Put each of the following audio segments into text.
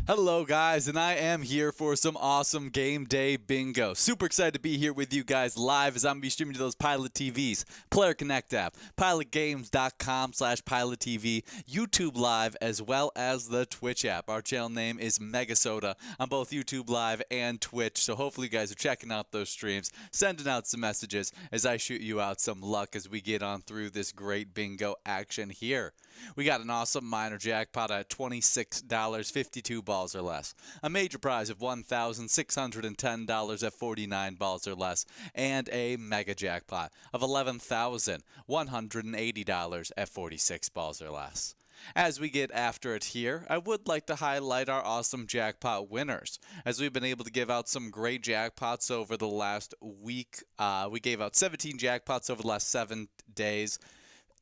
Hello guys, and I am here for some awesome game day bingo. Super excited to be here with you guys live as I'm going to be streaming to those Pilot TVs, Player Connect app, pilotgames.com/PilotTV, YouTube Live, as well as the Twitch app. Our channel name is MegaSota on both YouTube Live and Twitch, so hopefully you guys are checking out those streams, sending out some messages as I shoot you out some luck as we get on through this great bingo action here. We got an awesome minor jackpot at $26, 52 balls or less. A major prize of $1,610 at 49 balls or less. And a mega jackpot of $11,180 at 46 balls or less. As we get after it here, I would like to highlight our awesome jackpot winners, as we've been able to give out some great jackpots over the last week. We gave out 17 jackpots over the last 7 days.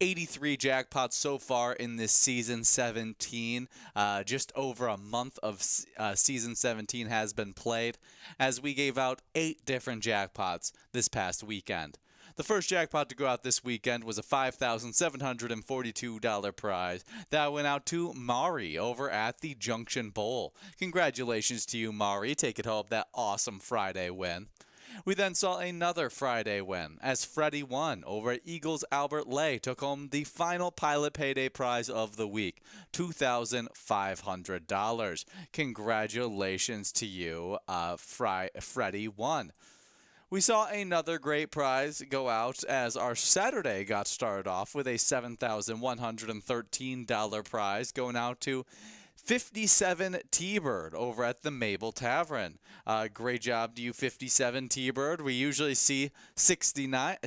83 jackpots so far in this season 17. Just over a month of season 17 has been played, as we gave out 8 different jackpots this past weekend. The first jackpot to go out this weekend was a $5,742 prize that went out to Mari over at the Junction Bowl. Congratulations to you, Mari. Take it home, that awesome Friday win. We then saw another Friday win, as Freddie won over at Eagles Albert Lay, took home the final Pilot Payday prize of the week, $2,500. Congratulations to you, Freddie won. We saw another great prize go out as our Saturday got started off with a $7,113 prize going out to 57 T-Bird over at the Mabel Tavern. Great job to you, 57 T-Bird. We usually see 69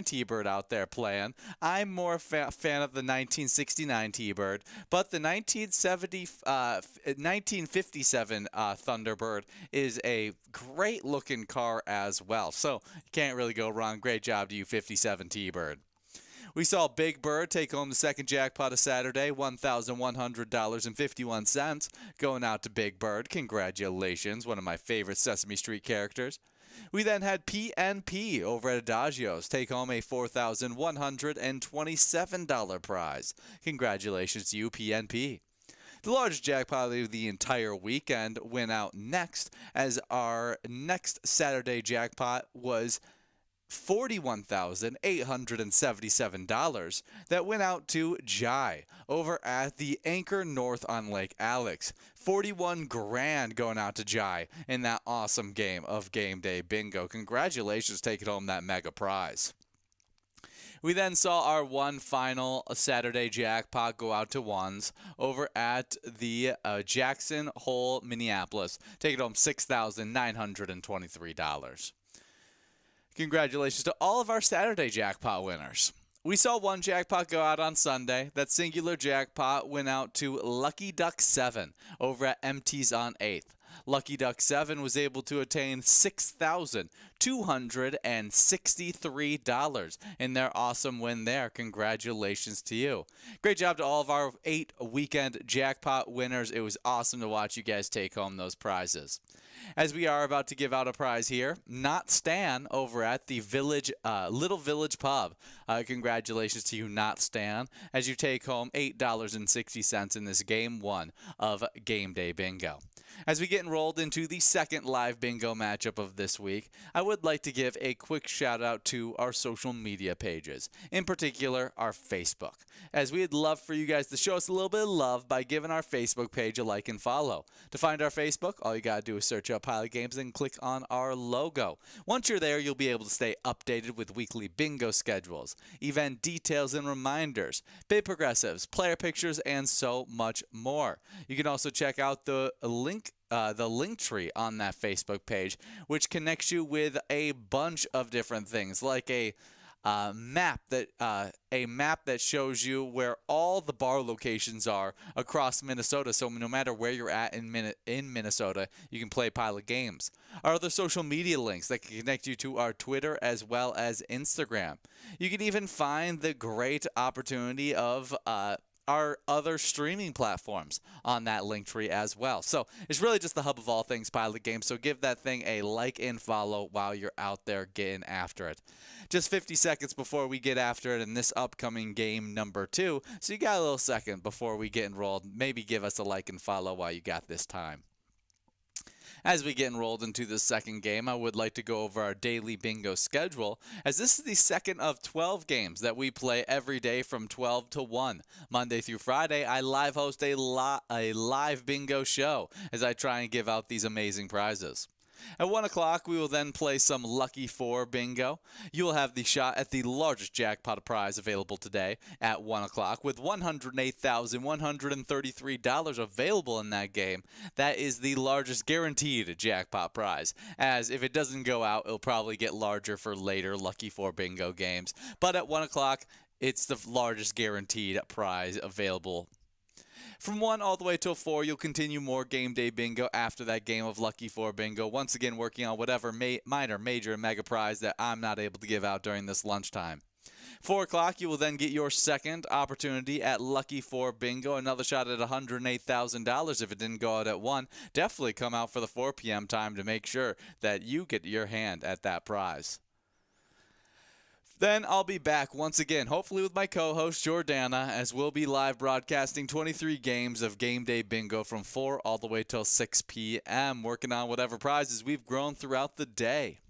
T-Bird out there playing. I'm more a fan of the 1969 T-Bird, but the 1957 Thunderbird is a great looking car as well. So you can't really go wrong. Great job to you, 57 T-Bird. We saw Big Bird take home the second jackpot of Saturday, $1,100.51, going out to Big Bird. Congratulations, one of my favorite Sesame Street characters. We then had PNP over at Adagio's take home a $4,127 prize. Congratulations to you, PNP. The largest jackpot of the entire weekend went out next, as our next Saturday jackpot was $41,877 that went out to Jai over at the Anchor North on Lake Alex. 41 grand going out to Jai in that awesome game of Game Day Bingo. Congratulations taking home that mega prize. We then saw our one final Saturday jackpot go out to ones over at the Jackson Hole, Minneapolis, taking home $6,923. Congratulations to all of our Saturday jackpot winners. We saw one jackpot go out on Sunday. That singular jackpot went out to Lucky Duck 7 over at MT's on 8th. Lucky Duck 7 was able to attain $6,263 in their awesome win there. Congratulations to you. Great job to all of our 8 weekend jackpot winners. It was awesome to watch you guys take home those prizes. As we are about to give out a prize here, Not Stan over at the Little Village Pub. Congratulations to you, Not Stan, as you take home $8.60 in this game 1 of Game Day Bingo. As we get enrolled into the second live bingo matchup of this week, I would like to give a quick shout out to our social media pages, in particular our Facebook, as we'd love for you guys to show us a little bit of love by giving our Facebook page a like and follow. To find our Facebook, all you gotta do is search up Pilot Games and click on our logo. Once you're there, you'll be able to stay updated with weekly bingo schedules, event details and reminders, bid progressives, player pictures, and so much more. You can also check out the link tree on that Facebook page, which connects you with a bunch of different things, like a map that shows you where all the bar locations are across Minnesota. So no matter where you're at in Minnesota, you can play Pilot Games. Our other social media links that can connect you to our Twitter as well as Instagram. You can even find the great opportunity of our other streaming platforms on that link tree as well. So it's really just the hub of all things Pilot Games. So give that thing a like and follow while you're out there getting after it. Just 50 seconds before we get after it in this upcoming game number 2. So you got a little second before we get enrolled. Maybe give us a like and follow while you got this time. As we get enrolled into the second game, I would like to go over our daily bingo schedule, as this is the second of 12 games that we play every day from 12 to 1. Monday through Friday, I live host a live bingo show as I try and give out these amazing prizes. At 1 o'clock, we will then play some Lucky 4 bingo. You will have the shot at the largest jackpot prize available today at 1 o'clock with $108,133 available in that game. That is the largest guaranteed jackpot prize, as if it doesn't go out, it'll probably get larger for later Lucky 4 bingo games. But at 1 o'clock, it's the largest guaranteed prize available. From 1 all the way till 4, you'll continue more game day bingo after that game of Lucky 4 bingo. Once again, working on whatever minor, major, and mega prize that I'm not able to give out during this lunchtime. 4 o'clock, you will then get your second opportunity at Lucky 4 bingo. Another shot at $108,000 if it didn't go out at 1. Definitely come out for the 4 p.m. time to make sure that you get your hand at that prize. Then I'll be back once again, hopefully with my co-host Jordana, as we'll be live broadcasting 23 games of Game Day Bingo from 4 all the way till 6 p.m., working on whatever prizes we've grown throughout the day.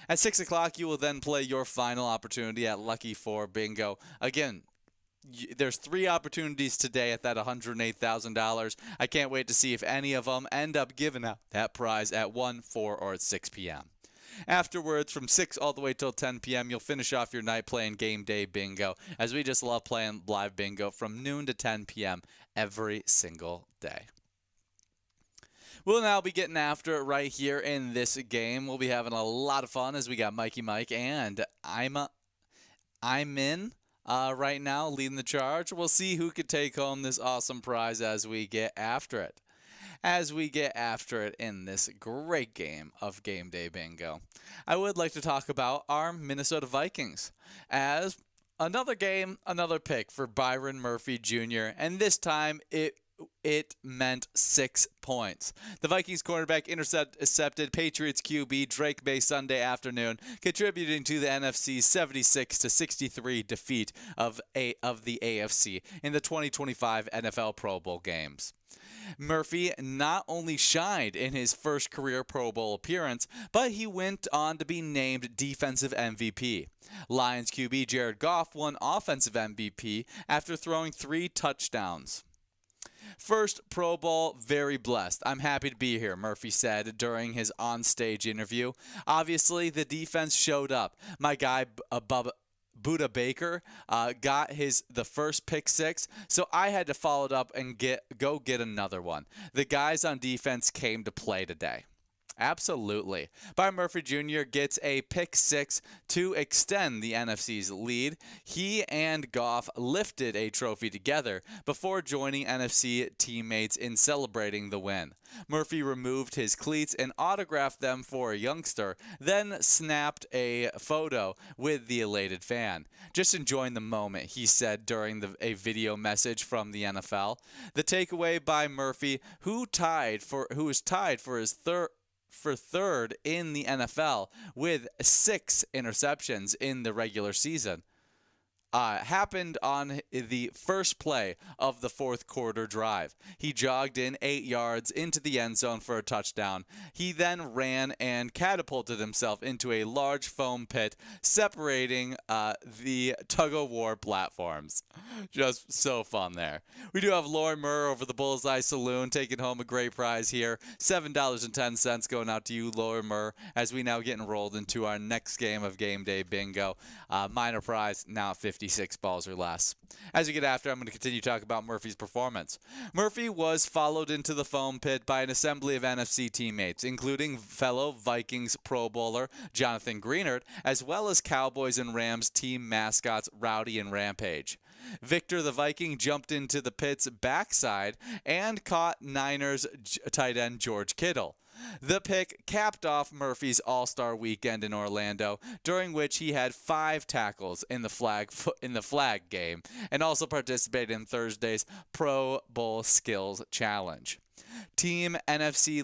At 6 o'clock, you will then play your final opportunity at Lucky 4 Bingo. Again, there's 3 opportunities today at that $108,000. I can't wait to see if any of them end up giving out that prize at 1, 4, or at 6 p.m. Afterwards, from 6 all the way till 10 p.m., you'll finish off your night playing Game Day Bingo, as we just love playing live bingo from noon to 10 p.m. every single day. We'll now be getting after it right here in this game. We'll be having a lot of fun as we got Mikey Mike and I'm in right now leading the charge. We'll see who could take home this awesome prize as we get after it. As we get after it in this great game of Game Day Bingo, I would like to talk about our Minnesota Vikings. As another game, another pick for Byron Murphy Jr., and this time it meant 6 points. The Vikings cornerback intercepted Patriots QB Drake May Sunday afternoon, contributing to the NFC's 76-63 defeat of the AFC in the 2025 NFL Pro Bowl games. Murphy not only shined in his first career Pro Bowl appearance, but he went on to be named Defensive MVP. Lions QB Jared Goff won Offensive MVP after throwing 3 touchdowns. First Pro Bowl, very blessed. I'm happy to be here, Murphy said during his on-stage interview. Obviously, the defense showed up. My guy, Buda Baker got the first pick 6, so I had to follow it up and go get another one. The guys on defense came to play today. Absolutely. Byron Murphy Jr. gets a pick 6 to extend the NFC's lead. He and Goff lifted a trophy together before joining NFC teammates in celebrating the win. Murphy removed his cleats and autographed them for a youngster, then snapped a photo with the elated fan. Just enjoying the moment, he said during a video message from the NFL. The takeaway by Murphy, who is tied for his third in the NFL with 6 interceptions in the regular season, happened on the first play of the fourth quarter drive. He jogged in 8 yards into the end zone for a touchdown. He then ran and catapulted himself into a large foam pit separating the tug-of-war platforms. Just so fun there. We do have Lauren Murr over the Bullseye Saloon taking home a great prize here. $7.10 going out to you, Lauren Murr, as we now get enrolled into our next game of Game Day Bingo. Minor prize now 56 balls or less. As we get after, I'm going to continue to talk about Murphy's performance. Murphy was followed into the foam pit by an assembly of NFC teammates, including fellow Vikings Pro Bowler Jonathan Greenard, as well as Cowboys and Rams team mascots Rowdy and Rampage. Victor the Viking jumped into the pit's backside and caught Niners tight end George Kittle. The pick capped off Murphy's All-Star weekend in Orlando, during which he had 5 tackles in the flag game, and also participated in Thursday's Pro Bowl Skills Challenge. Team NFC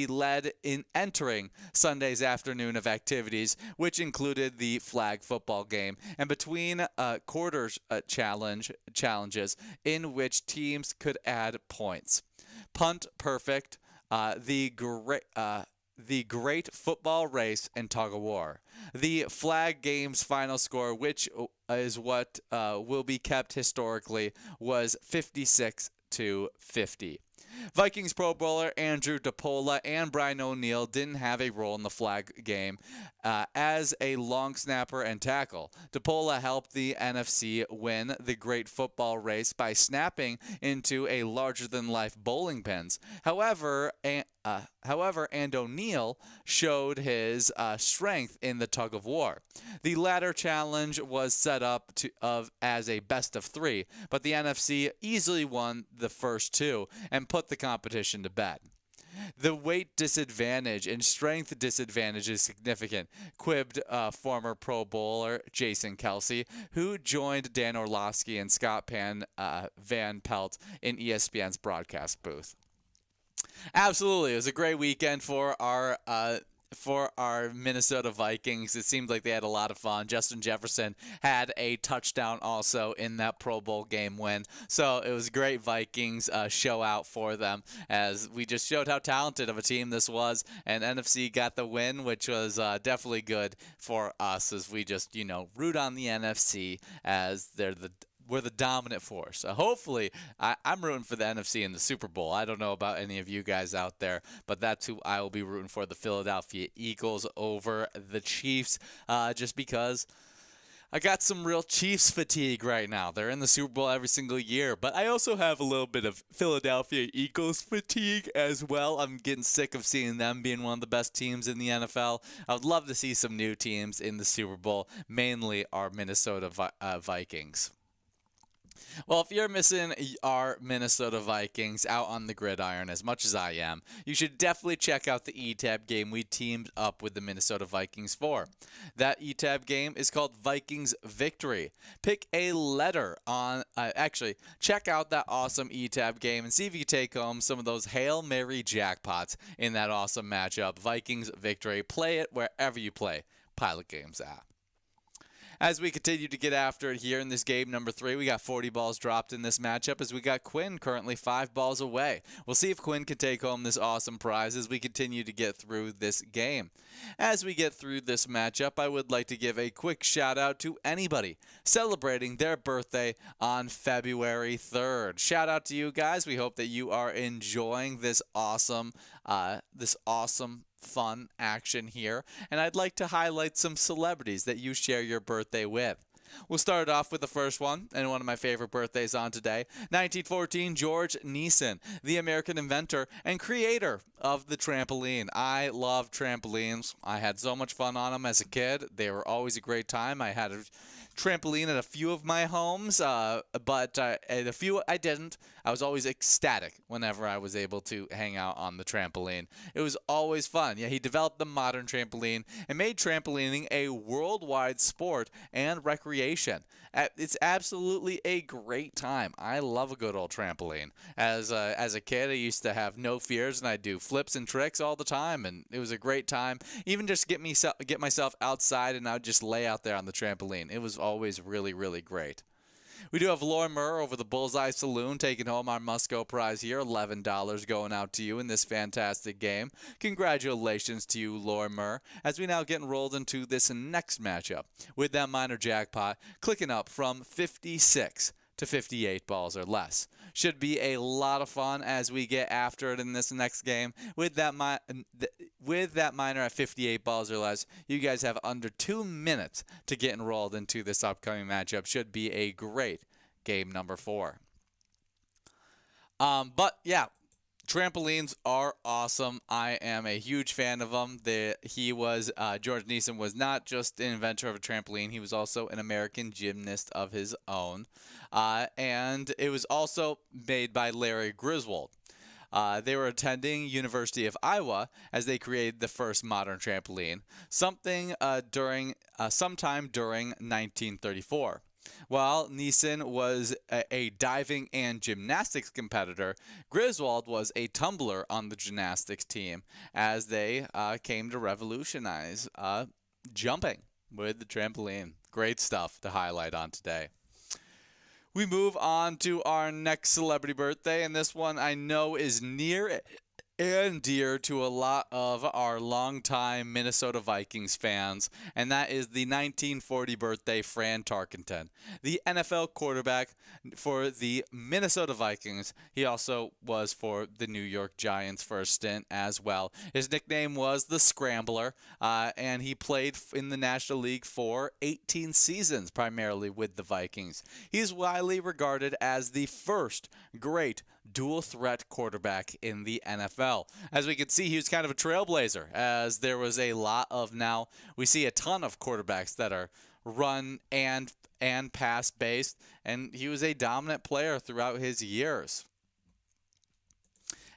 led in entering Sunday's afternoon of activities, which included the flag football game, and between quarters challenges in which teams could add points. Punt perfect, the great football race, and tug of war. The flag game's final score, which is what will be kept historically, was 56-50. Vikings Pro Bowler Andrew DePola and Brian O'Neill didn't have a role in the flag game as a long snapper and tackle. DePola helped the NFC win the great football race by snapping into a larger-than-life bowling pins. However, and O'Neill showed his strength in the tug of war. The latter challenge was set up as a best of 3, but the NFC easily won the first 2 and put the competition to bed. The weight disadvantage and strength disadvantage is significant, quipped former Pro Bowler Jason Kelsey, who joined Dan Orlovsky and Scott Van Pelt in ESPN's broadcast booth. Absolutely, it was a great weekend for our Minnesota Vikings. It seemed like they had a lot of fun. Justin Jefferson had a touchdown also in that Pro Bowl game win. So it was a great Vikings show out for them, as we just showed how talented of a team this was. And NFC got the win, which was definitely good for us, as we just, root on the NFC as we're the dominant force. So hopefully, I'm rooting for the NFC in the Super Bowl. I don't know about any of you guys out there, but that's who I will be rooting for, the Philadelphia Eagles over the Chiefs, just because I got some real Chiefs fatigue right now. They're in the Super Bowl every single year, but I also have a little bit of Philadelphia Eagles fatigue as well. I'm getting sick of seeing them being one of the best teams in the NFL. I would love to see some new teams in the Super Bowl, mainly our Minnesota Vikings. Well, if you're missing our Minnesota Vikings out on the gridiron as much as I am, you should definitely check out the ETAB game we teamed up with the Minnesota Vikings for. That ETAB game is called Vikings Victory. Pick a letter on, check out that awesome ETAB game and see if you can take home some of those Hail Mary jackpots in that awesome matchup. Vikings Victory. Play it wherever you play Pilot Games app. As we continue to get after it here in this game number 3, we got 40 balls dropped in this matchup as we got Quinn currently 5 balls away. We'll see if Quinn can take home this awesome prize as we continue to get through this game. As we get through this matchup, I would like to give a quick shout out to anybody celebrating their birthday on February 3rd. Shout out to you guys. We hope that you are enjoying this awesome fun action here, and I'd like to highlight some celebrities that you share your birthday with. We'll start off with the first one, and one of my favorite birthdays on today, 1914, George Neeson, the American inventor and creator of the trampoline. I love trampolines. I had so much fun on them as a kid. They were always a great time. I had a trampoline at a few of my homes, but at a few I didn't. I was always ecstatic whenever I was able to hang out on the trampoline. It was always fun. Yeah, he developed the modern trampoline and made trampolining a worldwide sport and recreation. It's absolutely a great time. I love a good old trampoline. As a kid, I used to have no fears, and I'd do flips and tricks all the time, and it was a great time. Even just get myself outside, and I'd just lay out there on the trampoline. It was always really, really great. We do have Laura Murr over the Bullseye Saloon taking home our Musco prize here, $11 going out to you in this fantastic game. Congratulations to you, Laura Murr, as we now get enrolled into this next matchup with that minor jackpot clicking up from 56 to 58 balls or less. Should be a lot of fun as we get after it in this next game. With that minor at 58 balls or less, you guys have under 2 minutes to get enrolled into this upcoming matchup. Should be a great game number 4. But yeah, trampolines are awesome. I am a huge fan of them. George Neeson was not just an inventor of a trampoline. He was also an American gymnast of his own. And it was also made by Larry Griswold. They were attending University of Iowa as they created the first modern trampoline, sometime during 1934. While Neeson was a diving and gymnastics competitor, Griswold was a tumbler on the gymnastics team as they came to revolutionize jumping with the trampoline. Great stuff to highlight on today. We move on to our next celebrity birthday, and this one I know is near and dear to a lot of our longtime Minnesota Vikings fans, and that is the 1940 birthday Fran Tarkenton, the NFL quarterback for the Minnesota Vikings. He also was for the New York Giants for a stint as well. His nickname was the Scrambler, and he played in the National League for 18 seasons, primarily with the Vikings. He's widely regarded as the first great dual threat quarterback in the NFL. As we can see, he was kind of a trailblazer, as there was a lot of, now we see a ton of quarterbacks that are run and pass based, and he was a dominant player throughout his years.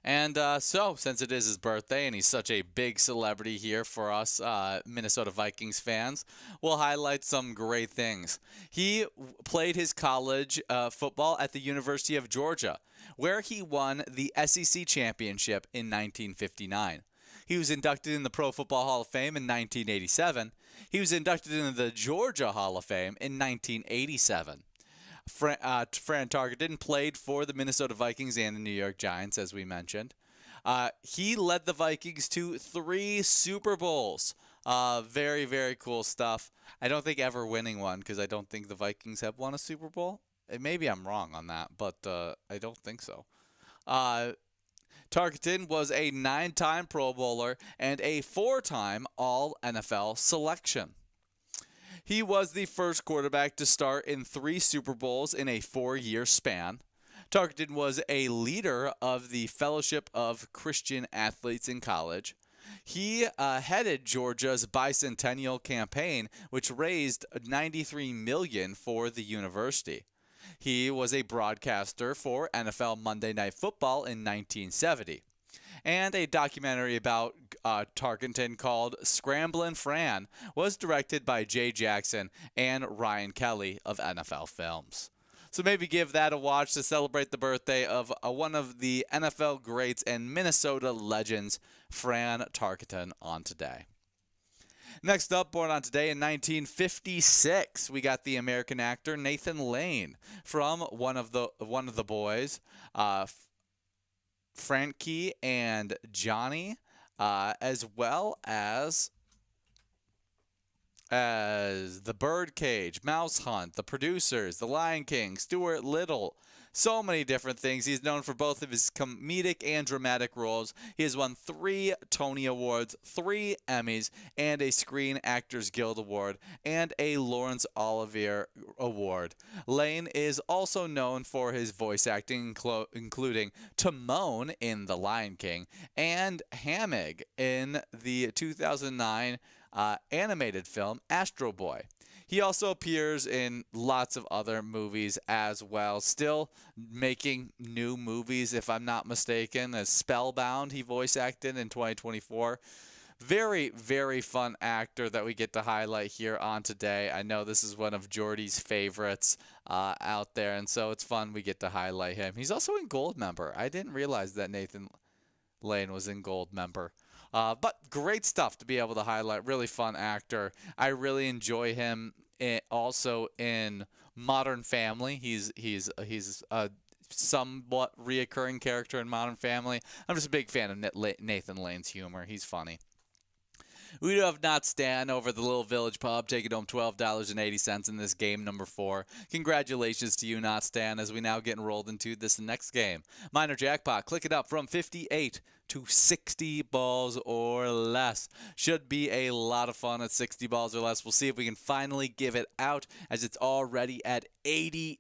And so, since it is his birthday and he's such a big celebrity here for us Minnesota Vikings fans, we'll highlight some great things. He played his college football at the University of Georgia, where he won the SEC championship in 1959. He was inducted in the Pro Football Hall of Fame in 1987. He was inducted into the Georgia Hall of Fame in 1987. Fran Tarkenton played for the Minnesota Vikings and the New York Giants, as we mentioned. He led the Vikings to 3 Super Bowls. Very, very cool stuff. I don't think ever winning one, because I don't think the Vikings have won a Super Bowl. Maybe I'm wrong on that, but I don't think so. Tarkenton was a 9-time Pro Bowler and a 4-time All-NFL selection. He was the first quarterback to start in 3 Super Bowls in a 4-year span. Tarkenton was a leader of the Fellowship of Christian Athletes in college. He headed Georgia's bicentennial campaign, which raised $93 million for the university. He was a broadcaster for NFL Monday Night Football in 1970. And a documentary about Tarkenton called Scramblin' Fran was directed by Jay Jackson and Ryan Kelly of NFL Films. So maybe give that a watch to celebrate the birthday of one of the NFL greats and Minnesota legends, Fran Tarkenton, on today. Next up, born on today in 1956, we got the American actor Nathan Lane from one of the boys, Frankie and Johnny, as well as The Birdcage, Mouse Hunt, The Producers, The Lion King, Stuart Little. So many different things. He's known for both of his comedic and dramatic roles. He has won 3 Tony Awards, 3 Emmys, and a Screen Actors Guild Award, and a Laurence Olivier Award. Lane is also known for his voice acting, including Timon in The Lion King and Hamig in the 2009 animated film Astro Boy. He also appears in lots of other movies as well, still making new movies, if I'm not mistaken. As Spellbound, he voice acted in 2024. Very, very fun actor that we get to highlight here on today. I know this is one of Jordy's favorites out there, and so it's fun we get to highlight him. He's also in Goldmember. I didn't realize that Nathan Lane was in Goldmember. But great stuff to be able to highlight. Really fun actor. I really enjoy him also in Modern Family. He's a somewhat reoccurring character in Modern Family. I'm just a big fan of Nathan Lane's humor. He's funny. We do have Not Stan over the Little Village Pub, taking home $12.80 in this game number 4. Congratulations to you, Not Stan, as we now get enrolled into this next game. Minor Jackpot, click it up from 58 to 60 balls or less. Should be a lot of fun at 60 balls or less. We'll see if we can finally give it out, as it's already at $80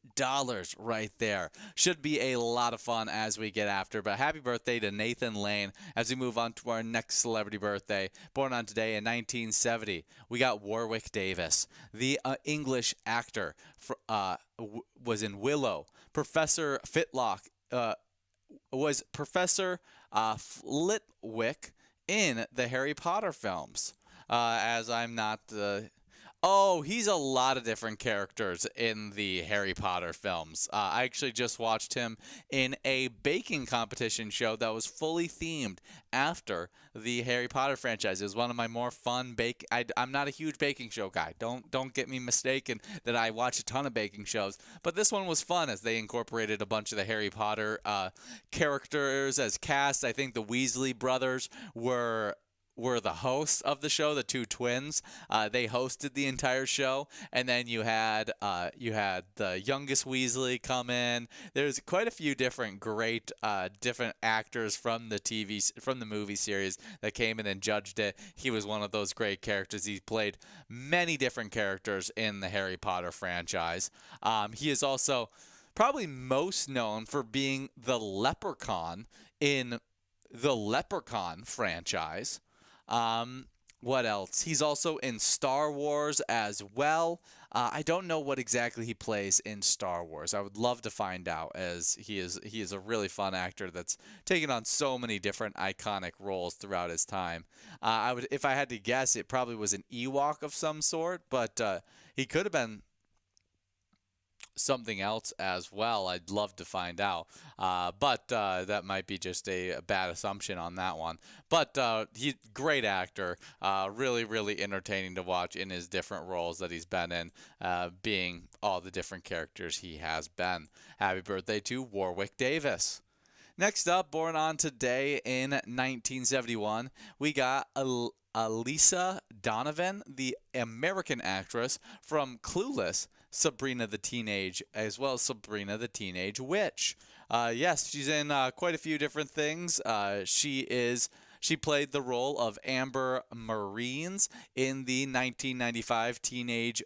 right there. Should be a lot of fun as we get after. But happy birthday to Nathan Lane as we move on to our next celebrity birthday. Born on today in 1970, we got Warwick Davis, the English actor, was in Willow. Professor Fitlock was Professor Flitwick in the Harry Potter films. As I'm not Oh, he's a lot of different characters in the Harry Potter films. I actually just watched him in a baking competition show that was fully themed after the Harry Potter franchise. It was one of my more fun I'm not a huge baking show guy. Don't get me mistaken that I watch a ton of baking shows, but this one was fun as they incorporated a bunch of the Harry Potter characters as cast. I think the Weasley brothers were the hosts of the show, the two twins. They hosted the entire show, and then you had the youngest Weasley come in. There's quite a few different different actors from the movie series that came in and judged it. He was one of those great characters. He played many different characters in the Harry Potter franchise. He is also probably most known for being the Leprechaun in the Leprechaun franchise. What else? He's also in Star Wars as well. I don't know what exactly he plays in Star Wars. I would love to find out, as he is a really fun actor that's taken on so many different iconic roles throughout his time. If I had to guess, it probably was an Ewok of some sort, but he could have been something else as well. I'd love to find out, but that might be just a bad assumption on that one. But he's a great actor, really entertaining to watch in his different roles that he's been in, being all the different characters he has been. Happy birthday to Warwick Davis. Next up, born on today in 1971, we got Elisa Donovan, the American actress from Clueless, Sabrina the Teenage, as well as Sabrina the Teenage Witch. Yes, she's in quite a few different things. She played the role of Amber Marines in the 1995 teenage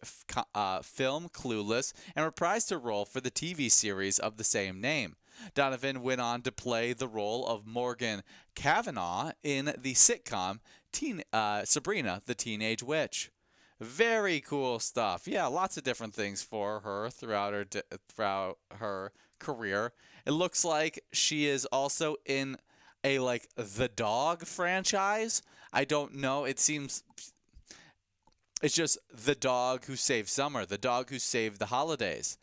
film Clueless, and reprised her role for the TV series of the same name. Donovan went on to play the role of Morgan Kavanaugh in the sitcom Sabrina the Teenage Witch. Very cool stuff. Yeah, lots of different things for her throughout her career. It looks like she is also in a the Dog franchise. I don't know. It seems it's just the dog who saved summer, the dog who saved the holidays,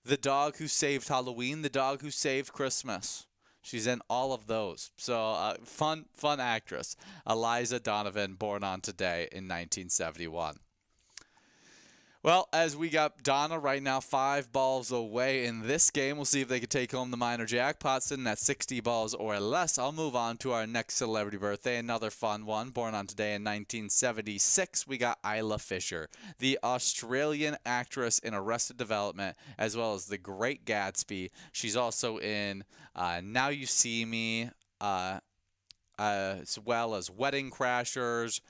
the dog who saved Halloween, the dog who saved Christmas. She's in all of those. So fun actress. Eliza Donovan, born on today in 1971. Well, as we got Donna right now 5 balls away in this game, we'll see if they can take home the minor jackpot sitting at 60 balls or less. I'll move on to our next celebrity birthday, another fun one. Born on today in 1976, we got Isla Fisher, the Australian actress in Arrested Development, as well as The Great Gatsby. She's also in Now You See Me, as well as Wedding Crashers,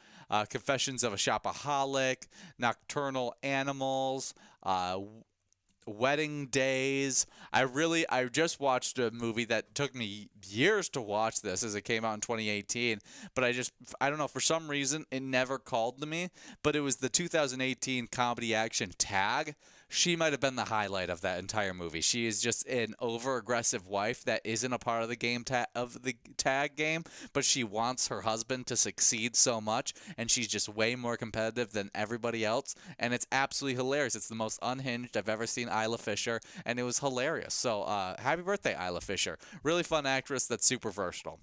Confessions of a Shopaholic, Nocturnal Animals, Wedding Days. I just watched a movie that took me years to watch this, as it came out in 2018, but I don't know, for some reason it never called to me, but it was the 2018 comedy action Tag. She might have been the highlight of that entire movie. She is just an over-aggressive wife that isn't a part of the tag game, but she wants her husband to succeed so much, and she's just way more competitive than everybody else, and it's absolutely hilarious. It's the most unhinged I've ever seen Isla Fisher, and it was hilarious. So happy birthday, Isla Fisher. Really fun actress that's super versatile.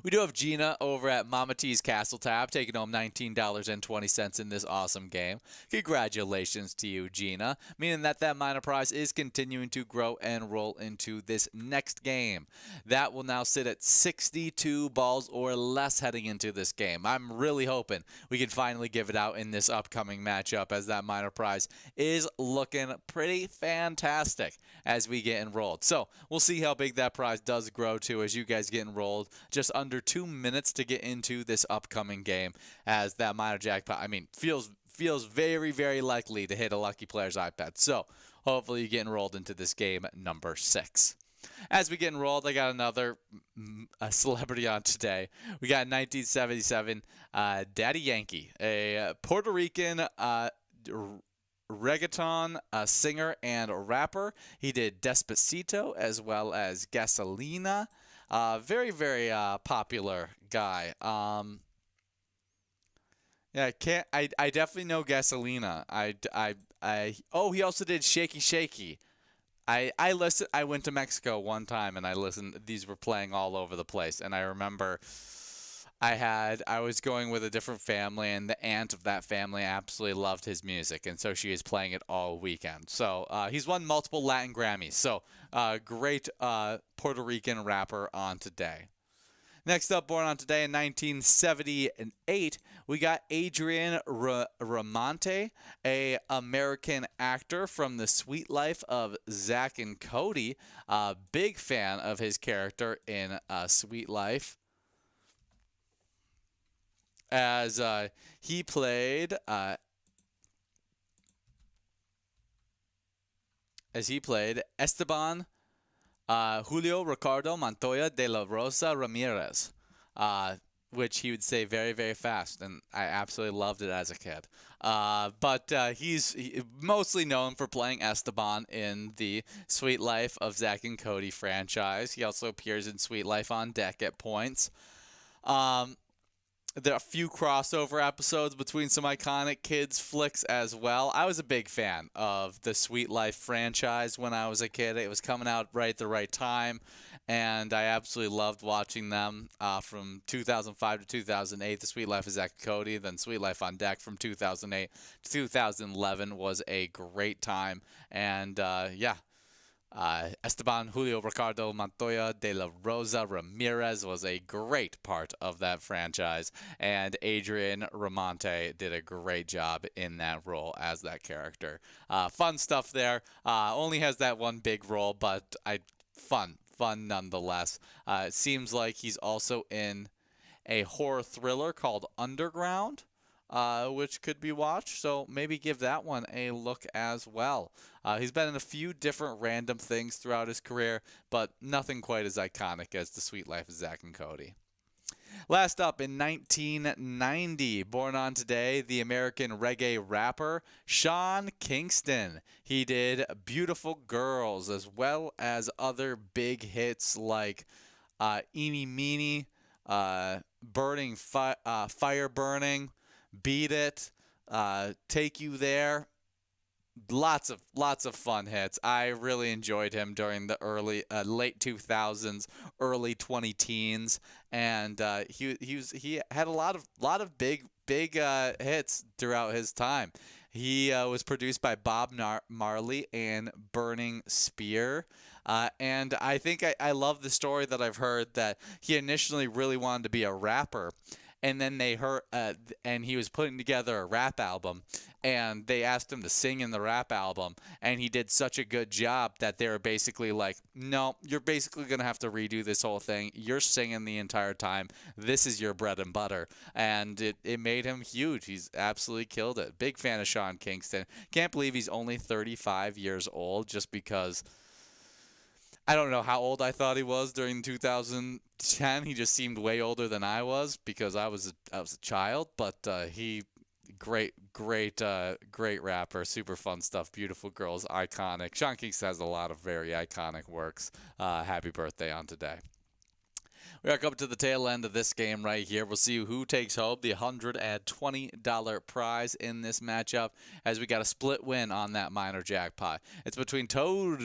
We do have Gina over at Mama T's Castle Tab taking home $19.20 in this awesome game. Congratulations to you, Gina, meaning that minor prize is continuing to grow and roll into this next game. That will now sit at 62 balls or less heading into this game. I'm really hoping we can finally give it out in this upcoming matchup, as that minor prize is looking pretty fantastic as we get enrolled. So we'll see how big that prize does grow to as you guys get enrolled. Just under 2 minutes to get into this upcoming game, as that minor jackpot, feels very likely to hit a lucky player's iPad. So hopefully you get enrolled into this game number 6. As we get enrolled, I got another celebrity on today. We got 1977 Daddy Yankee, a Puerto Rican reggaeton singer and rapper. He did Despacito as well as Gasolina. Very, very popular guy. Yeah, I definitely know Gasolina. Oh, he also did Shaky Shaky. I went to Mexico one time and I listened. These were playing all over the place, and I remember I was going with a different family, and the aunt of that family absolutely loved his music, and so she is playing it all weekend. So he's won multiple Latin Grammys. So great Puerto Rican rapper on today. Next up, born on today in 1978, we got Adrian Ramonte, a American actor from The Sweet Life of Zack and Cody. Big fan of his character in Sweet Life, as he played Esteban Julio Ricardo Montoya de la Rosa Ramirez, which he would say very, very fast, and I absolutely loved it as a kid. But he's mostly known for playing Esteban in the Sweet Life of Zack and Cody franchise. He also appears in Sweet Life on Deck at points. There are a few crossover episodes between some iconic kids flicks as well. I was a big fan of the Sweet Life franchise when I was a kid. It was coming out right at the right time, and I absolutely loved watching them from 2005 to 2008. The Sweet Life of Zack and Cody, then Sweet Life on Deck from 2008 to 2011 was a great time, and Esteban Julio Ricardo Montoya de la Rosa Ramirez was a great part of that franchise, and Adrian Ramonte did a great job in that role as that character. Fun stuff there. Only has that one big role, but fun nonetheless. It seems like he's also in a horror thriller called Underground, which could be watched, so maybe give that one a look as well. He's been in a few different random things throughout his career, but nothing quite as iconic as The Sweet Life of Zack and Cody. Last up, in 1990, born on today, the American reggae rapper Sean Kingston. He did Beautiful Girls, as well as other big hits like Eeny Meeny, Burning Fire Burning, Beat It, Take You There. Lots of fun hits. I really enjoyed him during the late 2000s, early 2010s, and he had a lot of big hits throughout his time. He was produced by Bob Marley and Burning Spear. And I think I love the story that I've heard that he initially really wanted to be a rapper, and then they heard, and he was putting together a rap album, and they asked him to sing in the rap album, and he did such a good job that they were basically like, no, you're basically going to have to redo this whole thing. You're singing the entire time. This is your bread and butter. And it made him huge. He's absolutely killed it. Big fan of Sean Kingston. Can't believe he's only 35 years old, just because I don't know how old I thought he was during 2010. He just seemed way older than I was because I was a child. But he great rapper, super fun stuff. Beautiful Girls, iconic. Sean Kingston has a lot of very iconic works. Happy birthday on today. We are coming to the tail end of this game right here. We'll see who takes home the $120 prize in this matchup, as we got a split win on that minor jackpot. It's between Toad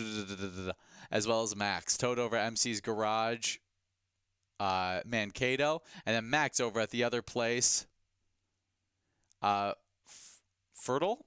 as well as Max. Toad over at MC's Garage, Mankato, and then Max over at the other place, Fertile.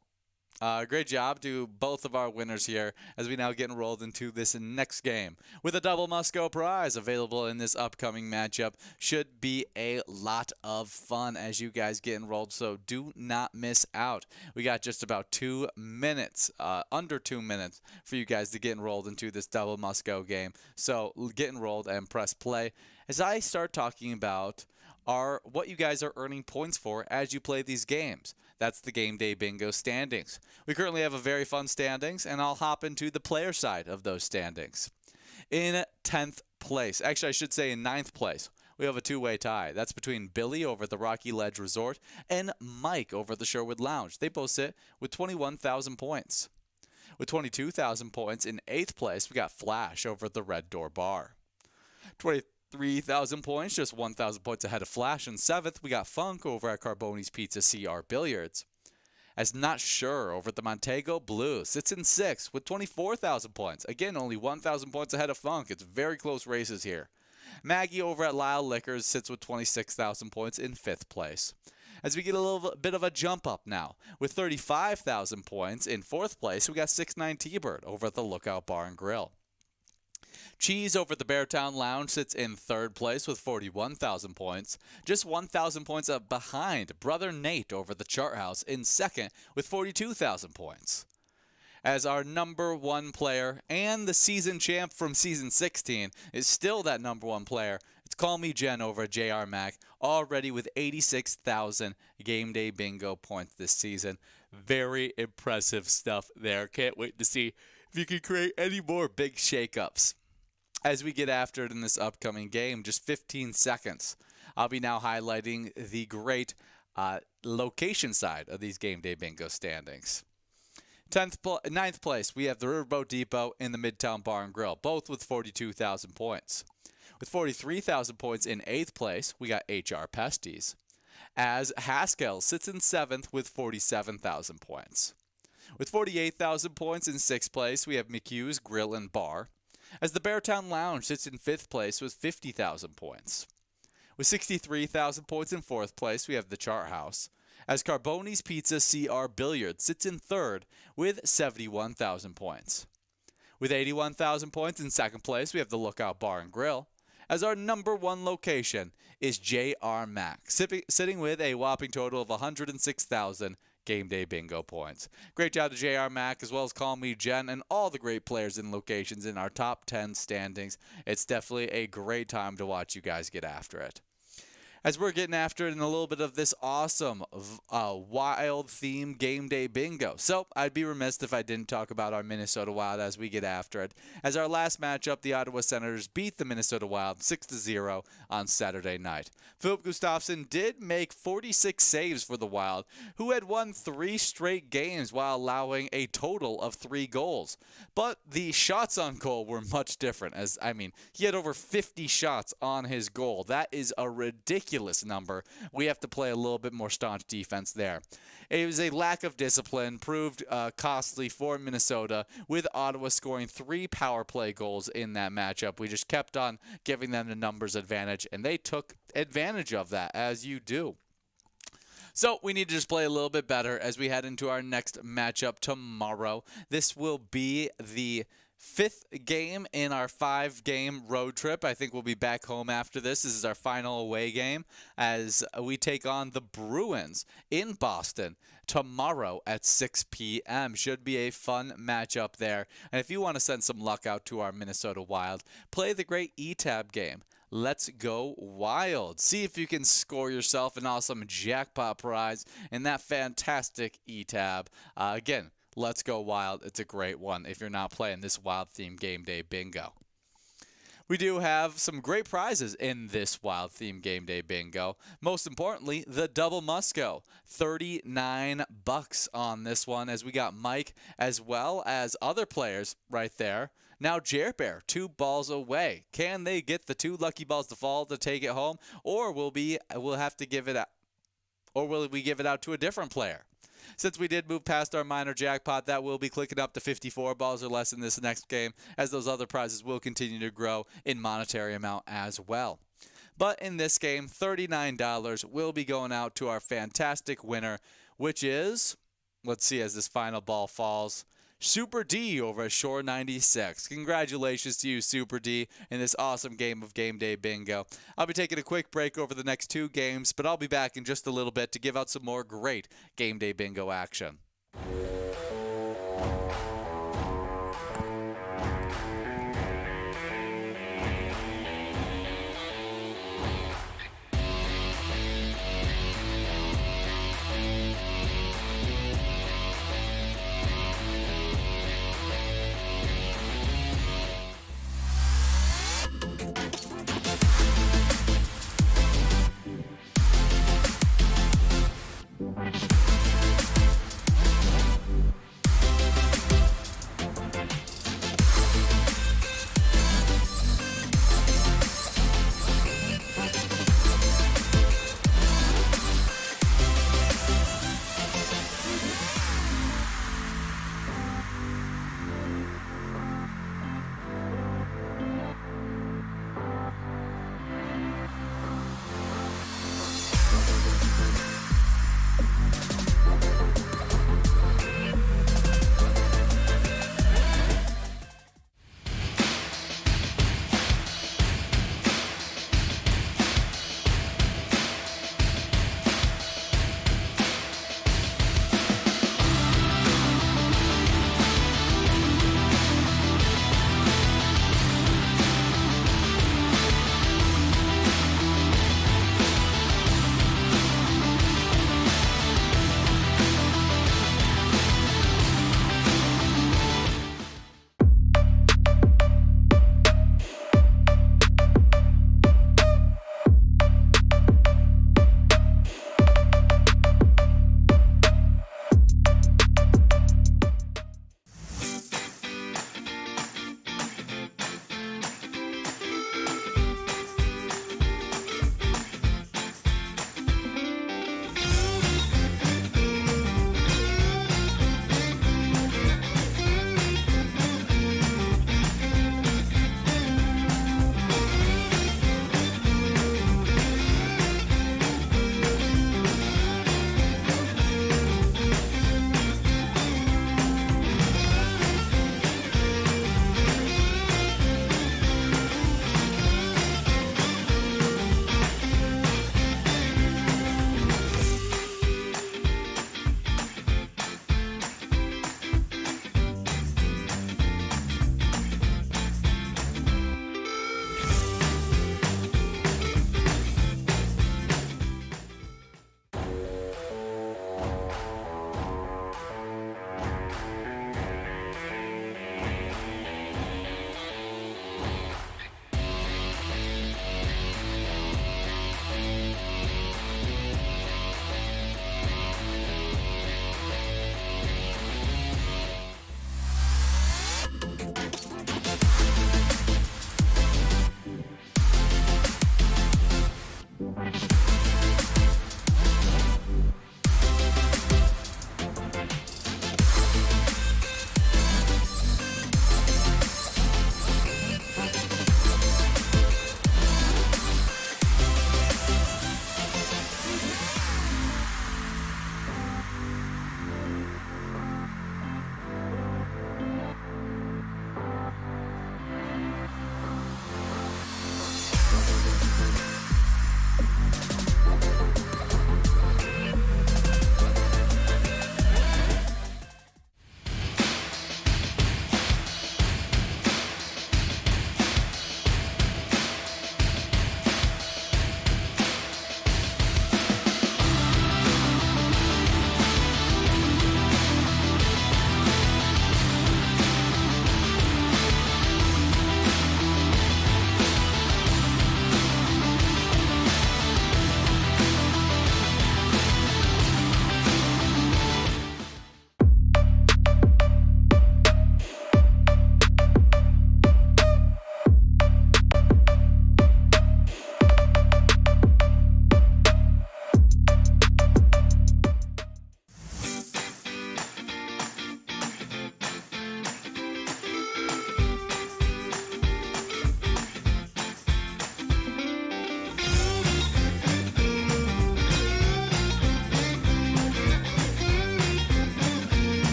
Great job to both of our winners here as we now get enrolled into this next game with a double must-go prize available in this upcoming matchup. Should be a lot of fun as you guys get enrolled, so do not miss out. We got just about 2 minutes, under 2 minutes for you guys to get enrolled into this double must-go game. So get enrolled and press play as I start talking about what you guys are earning points for as you play these games. That's the Game Day Bingo standings. We currently have a very fun standings, and I'll hop into the player side of those standings. In 10th place, actually I should say in 9th place, we have a two-way tie. That's between Billy over at the Rocky Ledge Resort and Mike over at the Sherwood Lounge. They both sit with 21,000 points. With 22,000 points in 8th place, we got Flash over at the Red Door Bar. 23,000 points, just 1,000 points ahead of Flash. In 7th, we got Funk over at Carboni's Pizza CR Billiards. As Not Sure over at the Montego Blue sits in 6th with 24,000 points. Again, only 1,000 points ahead of Funk. It's very close races here. Maggie over at Lyle Liquors sits with 26,000 points in 5th place. As we get a little bit of a jump up now, with 35,000 points in 4th place, we got 6'9" T-Bird over at the Lookout Bar and Grill. Cheese over at the Beartown Lounge sits in 3rd place with 41,000 points, just 1,000 points up behind Brother Nate over at the Chart House in 2nd with 42,000 points. As our number 1 player and the season champ from season 16 is still that number 1 player, it's Call Me Jen over at JR Mac, already with 86,000 Game Day Bingo points this season. Very impressive stuff there. Can't wait to see if you can create any more big shakeups. As we get after it in this upcoming game, just 15 seconds, I'll be now highlighting the great location side of these Game Day Bingo standings. 9th place, we have the Riverboat Depot and the Midtown Bar and Grill, both with 42,000 points. With 43,000 points in 8th place, we got HR Pesties. As Haskell sits in 7th with 47,000 points. With 48,000 points in 6th place, we have McHugh's Grill and Bar. As the Beartown Lounge sits in 5th place with 50,000 points. With 63,000 points in 4th place, we have the Chart House. As Carboni's Pizza CR Billiards sits in 3rd with 71,000 points. With 81,000 points in 2nd place, we have the Lookout Bar and Grill. As our number 1 location is JR Mac, sitting with a whopping total of 106,000 Game Day Bingo points. Great job to JR Mac, as well as Call Me Jen, and all the great players and locations in our top 10 standings. It's definitely a great time to watch you guys get after it. As we're getting after it in a little bit of this awesome wild theme Game Day Bingo. So I'd be remiss if I didn't talk about our Minnesota Wild as we get after it. As our last matchup, the Ottawa Senators beat the Minnesota Wild 6-0 on Saturday night. Philip Gustafsson did make 46 saves for the Wild, who had won 3 straight games while allowing a total of 3 goals. But the shots on goal were much different, as he had over 50 shots on his goal. That is a ridiculous number. We have to play a little bit more staunch defense there. It was a lack of discipline, proved costly for Minnesota, with Ottawa scoring 3 power play goals in that matchup. We just kept on giving them the numbers advantage, and they took advantage of that, as you do. So we need to just play a little bit better as we head into our next matchup tomorrow. This will be the 5th game in our 5-game road trip. I think we'll be back home after this. This is our final away game as we take on the Bruins in Boston tomorrow at 6 p.m. Should be a fun matchup there. And if you want to send some luck out to our Minnesota Wild, play the great E-Tab game. Let's go Wild. See if you can score yourself an awesome jackpot prize in that fantastic E-Tab. Again, Let's Go Wild. It's a great one if you're not playing this Wild-themed Game Day Bingo. We do have some great prizes in this Wild-themed Game Day Bingo. Most importantly, the Double Musco. $39 on this one, as we got Mike as well as other players right there. Now Jer Bear, 2 balls away. Can they get the 2 lucky balls to fall to take it home, or we'll have to give it out, or will we give it out to a different player? Since we did move past our minor jackpot, that will be clicking up to 54 balls or less in this next game, as those other prizes will continue to grow in monetary amount as well. But in this game, $39 will be going out to our fantastic winner, which is, let's see as this final ball falls, Super D over at Shore 96. Congratulations to you, Super D, in this awesome game of Game Day Bingo. I'll be taking a quick break over the next 2 games, but I'll be back in just a little bit to give out some more great Game Day Bingo action.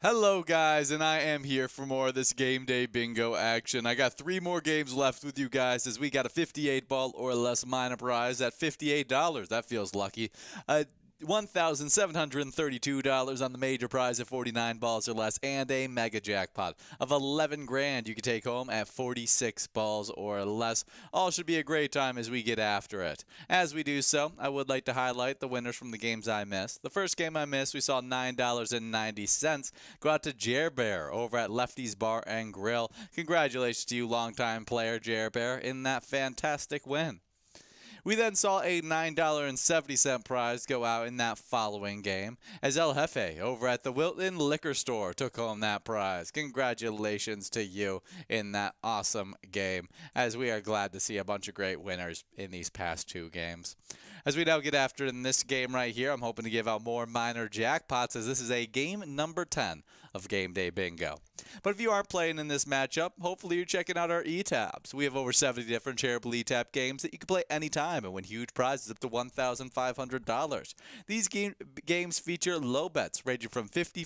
Hello guys, and I am here for more of this game day bingo action. I got 3 more games left with you guys as we got a 58 ball or less minor prize at $58. That feels lucky. $1,732 on the major prize at 49 balls or less, and a mega jackpot of 11 grand you can take home at 46 balls or less. All should be a great time as we get after it. As we do so, I would like to highlight the winners from the games I missed. The first game I missed, we saw $9.90 go out to Jer Bear over at Lefty's Bar and Grill. Congratulations to you, longtime player Jer Bear, in that fantastic win. We then saw a $9.70 prize go out in that following game as El Jefe over at the Wilton Liquor Store took home that prize. Congratulations to you in that awesome game, as we are glad to see a bunch of great winners in these past 2 games. As we now get after in this game right here, I'm hoping to give out more minor jackpots as this is a game number 10 of Game Day Bingo. But if you are playing in this matchup, hopefully you're checking out our e-tabs. We have over 70 different Charitable e-tab games that you can play anytime and win huge prizes up to $1,500. These games feature low bets ranging from 50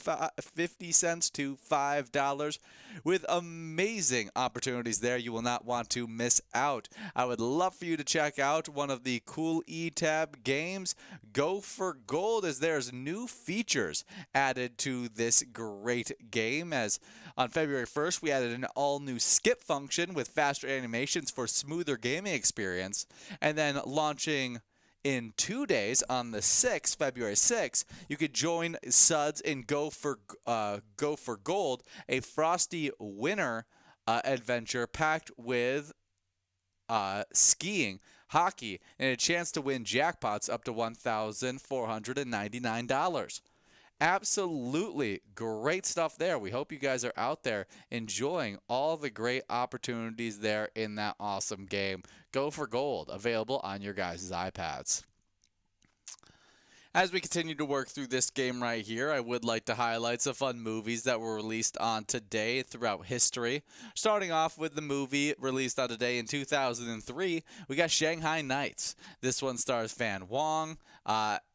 cents to $5 with amazing opportunities there you will not want to miss out. I would love for you to check out one of the cool e-tab games, Go for Gold, as there's new features added to this great game. As on February 1st, we added an all-new skip function with faster animations for smoother gaming experience, and then launching in 2 days on the 6th, February 6th, you could join Suds in Go for Gold, a frosty winter adventure packed with skiing, hockey, and a chance to win jackpots up to $1,499. Absolutely great stuff there. We hope you guys are out there enjoying all the great opportunities there in that awesome game. Go for Gold, available on your guys' iPads. As we continue to work through this game right here, I would like to highlight some fun movies that were released on today throughout history. Starting off with the movie released on today in 2003, we got Shanghai Nights. This one stars Fan Wong,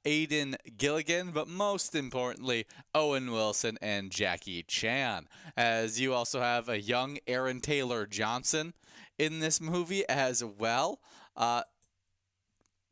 Aidan Gilligan, but most importantly, Owen Wilson and Jackie Chan. As you also have a young Aaron Taylor Johnson in this movie as well.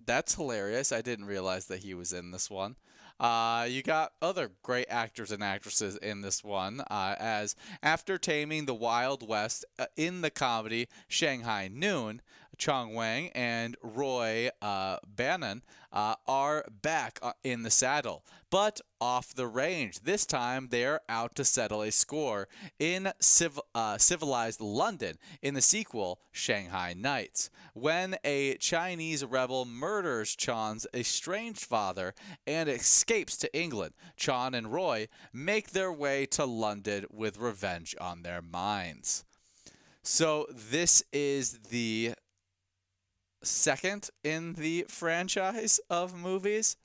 That's hilarious. I didn't realize that he was in this one. You got other great actors and actresses in this one, as after taming the Wild West in the comedy Shanghai Noon, Chong Wang and Roy Bannon are back in the saddle, but off the range. This time they're out to settle a score in civilized London in the sequel Shanghai Nights, when a Chinese rebel murders Chan's estranged father and escapes to England. Chan and Roy make their way to London with revenge on their minds. So this is the second in the franchise of movies,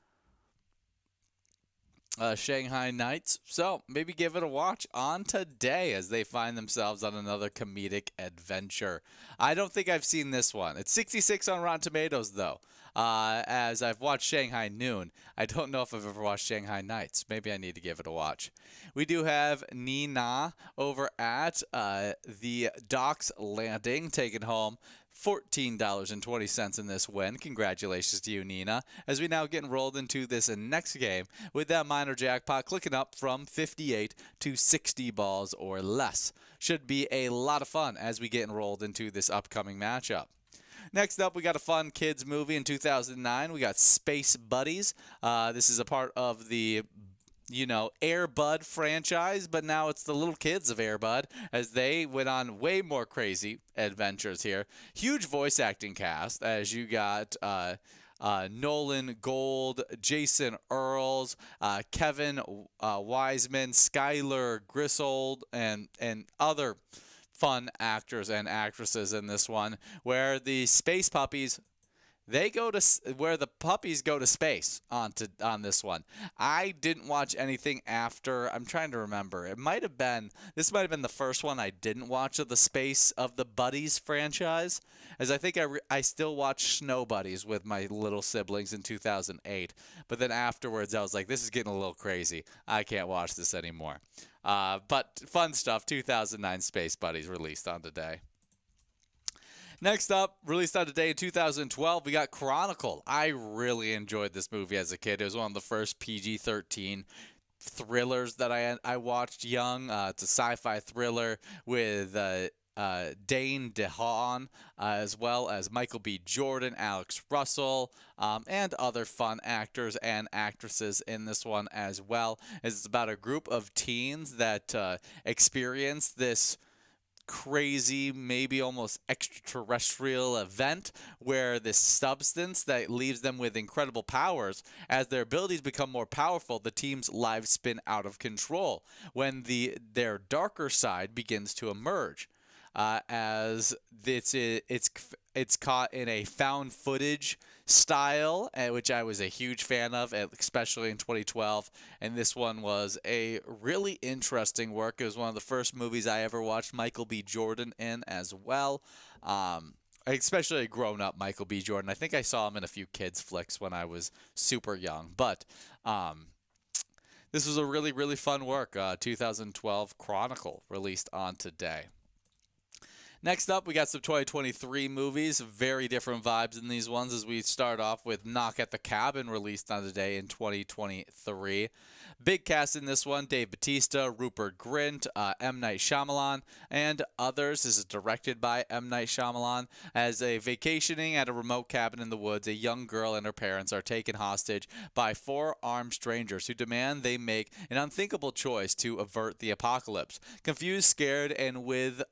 Shanghai Nights. So maybe give it a watch on today as they find themselves on another comedic adventure. I don't think I've seen this one. It's 66 on Rotten Tomatoes though. As I've watched Shanghai Noon, I don't know if I've ever watched Shanghai Nights. Maybe I need to give it a watch. We do have Nina over at the Docks Landing taking home $14.20 in this win. Congratulations to you, Nina. As we now get enrolled into this next game with that minor jackpot clicking up from 58 to 60 balls or less. Should be a lot of fun as we get enrolled into this upcoming matchup. Next up, we got a fun kids movie in 2009. We got Space Buddies. This is a part of the Air Bud franchise, but now it's the little kids of Air Bud as they went on way more crazy adventures here. Huge voice acting cast as you got Nolan Gold, Jason Earls, Kevin Wiseman, Skylar Griswold, and other fun actors and actresses in this one, where the space puppies, where the puppies go to space on this one. I didn't watch anything after. I'm trying to remember. This might have been the first one I didn't watch of the Space of the Buddies franchise, as I think I still watched Snow Buddies with my little siblings in 2008. But then afterwards, I was like, this is getting a little crazy. I can't watch this anymore. But fun stuff. 2009 Space Buddies released on today. Next up, released on today in 2012, we got Chronicle. I really enjoyed this movie as a kid. It was one of the first PG-13 thrillers that I watched young. It's a sci-fi thriller with Dane DeHaan, as well as Michael B. Jordan, Alex Russell, and other fun actors and actresses in this one as well. It's about a group of teens that experience this crazy, maybe almost extraterrestrial event where this substance that leaves them with incredible powers, as their abilities become more powerful, the team's lives spin out of control when their darker side begins to emerge. As it's caught in a found footage style, which I was a huge fan of, especially in 2012. And this one was a really interesting work. It was one of the first movies I ever watched Michael B. Jordan in as well. Especially a grown-up Michael B. Jordan. I think I saw him in a few kids' flicks when I was super young. But this was a really, really fun work. 2012 Chronicle, released on today. Next up, we got some 2023 movies. Very different vibes in these ones, as we start off with Knock at the Cabin, released on today in 2023. Big cast in this one: Dave Bautista, Rupert Grint, M. Night Shyamalan, and others. This is directed by M. Night Shyamalan. As a vacationing at a remote cabin in the woods, a young girl and her parents are taken hostage by 4 armed strangers who demand they make an unthinkable choice to avert the apocalypse. Confused, scared, and with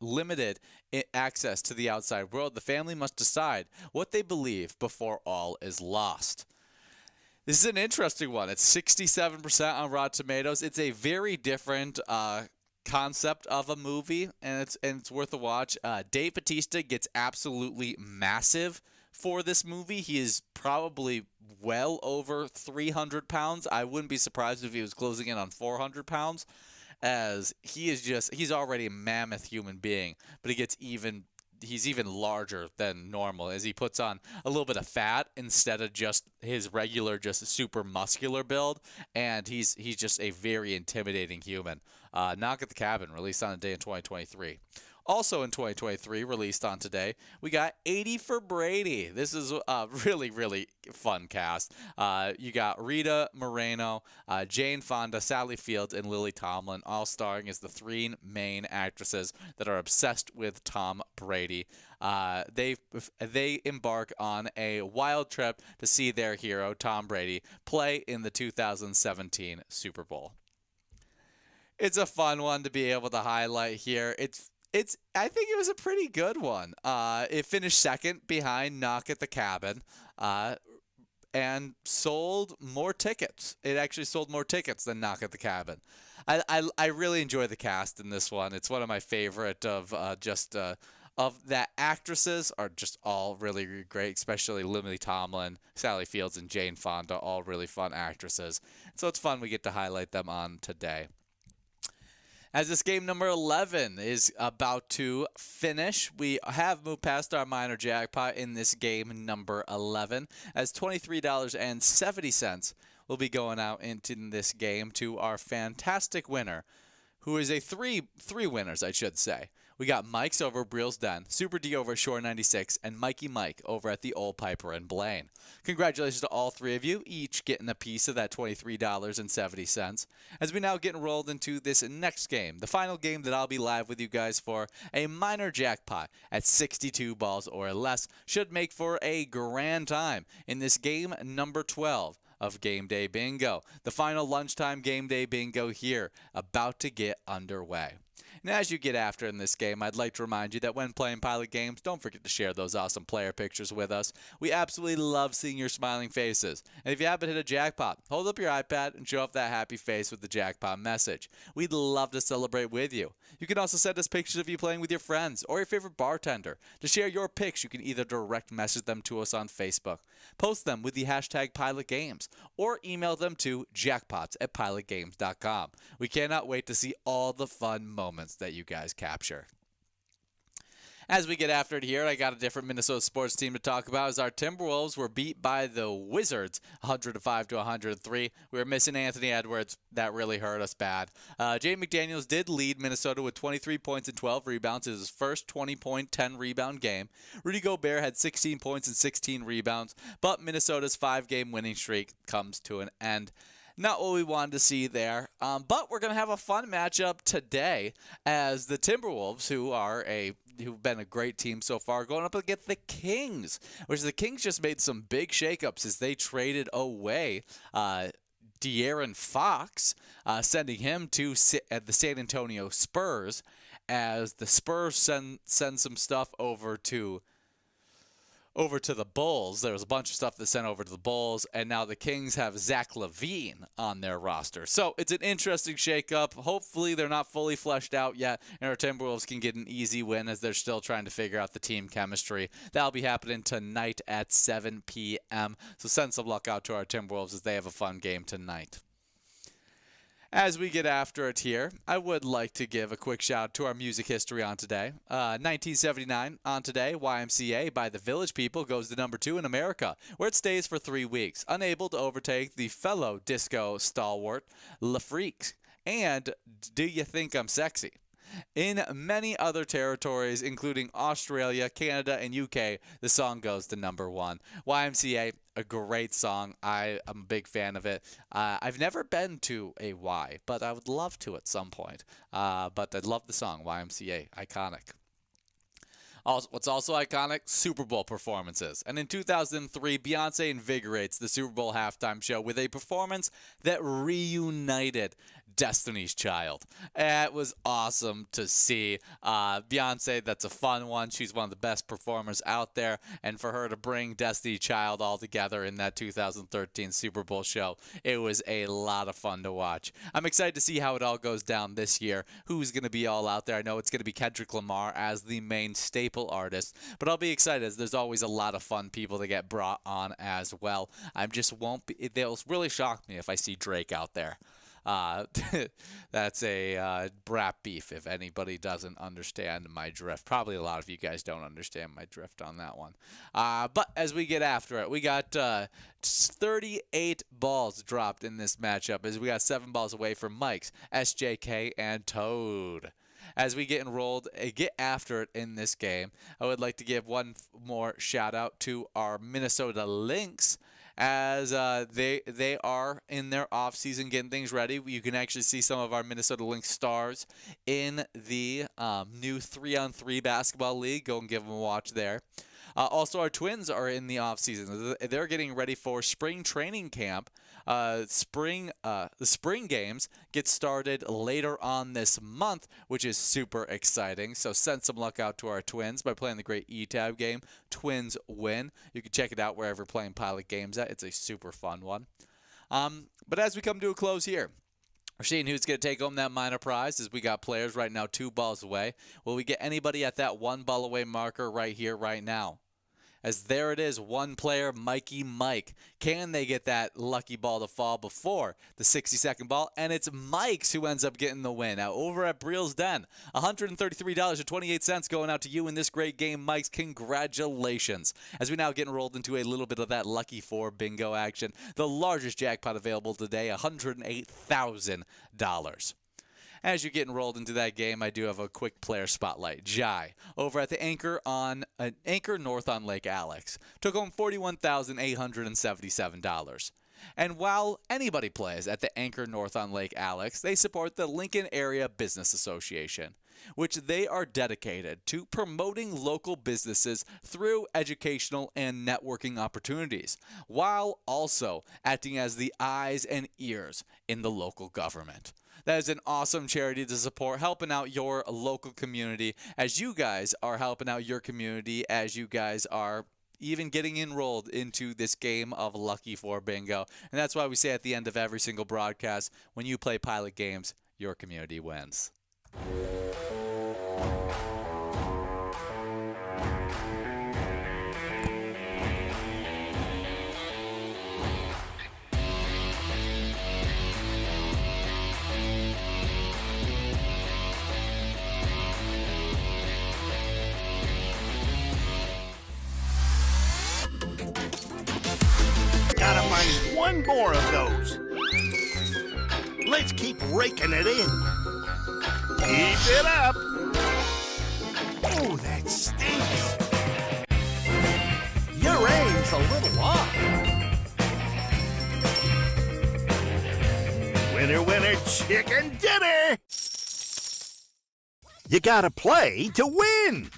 limited access to the outside world, the family must decide what they believe before all is lost. This is an interesting one. It's 67% on Rotten Tomatoes. It's a very different concept of a movie, and it's worth a watch. Dave Bautista gets absolutely massive for this movie. He is probably well over 300 pounds. I wouldn't be surprised if he was closing in on 400 pounds, as he's already a mammoth human being, but he's even larger than normal, as he puts on a little bit of fat instead of just his regular, just super muscular build, and he's just a very intimidating human. Knock at the Cabin, released on a day in 2023. Also in 2023, released on today, we got 80 for Brady. This is a really, really fun cast. You got Rita Moreno, Jane Fonda, Sally Fields, and Lily Tomlin, all starring as the 3 main actresses that are obsessed with Tom Brady. They embark on a wild trip to see their hero, Tom Brady, play in the 2017 Super Bowl. It's a fun one to be able to highlight here. I think it was a pretty good one. It finished second behind Knock at the Cabin, and sold more tickets. It actually sold more tickets than Knock at the Cabin. I really enjoy the cast in this one. It's one of my favorite of that actresses are just all really, really great, especially Lily Tomlin, Sally Fields, and Jane Fonda, all really fun actresses. So it's fun we get to highlight them on today. As this game number 11 is about to finish, we have moved past our minor jackpot in this game number 11, as $23.70 will be going out into this game to our fantastic winner, who is a three winners, I should say. We got Mike's over at Briel's Den, Super D over at Shore 96, and Mikey Mike over at the Old Piper in Blaine. Congratulations to all 3 of you, each getting a piece of that $23.70. As we now get enrolled into this next game, the final game that I'll be live with you guys for, a minor jackpot at 62 balls or less, should make for a grand time in this game number 12 of Game Day Bingo. The final lunchtime Game Day Bingo here, about to get underway. And as you get after in this game, I'd like to remind you that when playing Pilot Games, don't forget to share those awesome player pictures with us. We absolutely love seeing your smiling faces. And if you haven't hit a jackpot, hold up your iPad and show off that happy face with the jackpot message. We'd love to celebrate with you. You can also send us pictures of you playing with your friends or your favorite bartender. To share your pics, you can either direct message them to us on Facebook, post them with the hashtag PilotGames, or email them to jackpots@pilotgames.com. We cannot wait to see all the fun moments that you guys capture. As we get after it here, I got a different Minnesota sports team to talk about as our Timberwolves were beat by the Wizards 105 to 103. We were missing Anthony Edwards. That really hurt us bad. Jay McDaniels did lead Minnesota with 23 points and 12 rebounds. It was his first 20-point, 10-rebound game. Rudy Gobert had 16 points and 16 rebounds, but Minnesota's 5-game winning streak comes to an end. Not what we wanted to see there, but we're going to have a fun matchup today as the Timberwolves, who've been a great team so far, going up against the Kings, which the Kings just made some big shakeups as they traded away De'Aaron Fox, sending him to sit at the San Antonio Spurs, as the Spurs send some stuff over to the Bulls. There was a bunch of stuff that sent over to the Bulls, and now the Kings have Zach LaVine on their roster. So it's an interesting shakeup. Hopefully they're not fully fleshed out yet, and our Timberwolves can get an easy win as they're still trying to figure out the team chemistry. That'll be happening tonight at 7 p.m. So send some luck out to our Timberwolves as they have a fun game tonight. As we get after it here, I would like to give a quick shout out to our music history on today. 1979 on today, YMCA by the Village People goes to number 2 in America, where it stays for 3 weeks, unable to overtake the fellow disco stalwart, La Freak, and Do You Think I'm Sexy? In many other territories, including Australia, Canada, and UK, the song goes to number 1. YMCA, a great song. I'm a big fan of it. I've never been to a Y, but I would love to at some point. But I love the song, YMCA, iconic. What's also iconic? Super Bowl performances. And in 2003, Beyonce invigorates the Super Bowl halftime show with a performance that reunited Destiny's Child. It was awesome to see. Beyonce, that's a fun one. She's one of the best performers out there. And for her to bring Destiny's Child all together in that 2013 Super Bowl show, it was a lot of fun to watch. I'm excited to see how it all goes down this year. Who's going to be all out there? I know it's going to be Kendrick Lamar as the main staple artist, but I'll be excited as there's always a lot of fun people that get brought on as well. They'll really shock me if I see Drake out there. That's a brat beef if anybody doesn't understand my drift. Probably a lot of you guys don't understand my drift on that one. But as we get after it, we got 38 balls dropped in this matchup as we got 7 balls away from Mike's, SJK, and Toad. As we get enrolled, get after it in this game, I would like to give one more shout out to our Minnesota Lynx, as they are in their off season getting things ready. You can actually see some of our Minnesota Lynx stars in the new 3-on-3 basketball league. Go and give them a watch there. Also, our Twins are in the off season. They're getting ready for spring training camp. The spring games get started later on this month, which is super exciting. So send some luck out to our Twins by playing the great eTab game, Twins Win. You can check it out wherever you're playing Pilot games at. It's a super fun one. But as we come to a close here, we're seeing who's going to take home that minor prize as we got players right now 2 balls away. Will we get anybody at that 1 ball away marker right here, right now? As there it is, one player, Mikey Mike. Can they get that lucky ball to fall before the 60-second ball? And it's Mike's who ends up getting the win. Now, over at Briel's Den, $133.28 going out to you in this great game, Mike's. Congratulations. As we now get enrolled into a little bit of that Lucky 4 bingo action. The largest jackpot available today, $108,000. As you get enrolled into that game, I do have a quick player spotlight. Jai, over at the Anchor North on Lake Alex, took home $41,877. And while anybody plays at the Anchor North on Lake Alex, they support the Lincoln Area Business Association, which they are dedicated to promoting local businesses through educational and networking opportunities, while also acting as the eyes and ears in the local government. That is an awesome charity to support, helping out your local community as you guys are helping out your community, as you guys are even getting enrolled into this game of Lucky 4 Bingo. And that's why we say at the end of every single broadcast, when you play Pilot games, your community wins. find one more of those. Let's keep raking it in. Keep it up. Oh, that stinks. Your aim's a little off. Winner, winner, chicken dinner. You gotta play to win.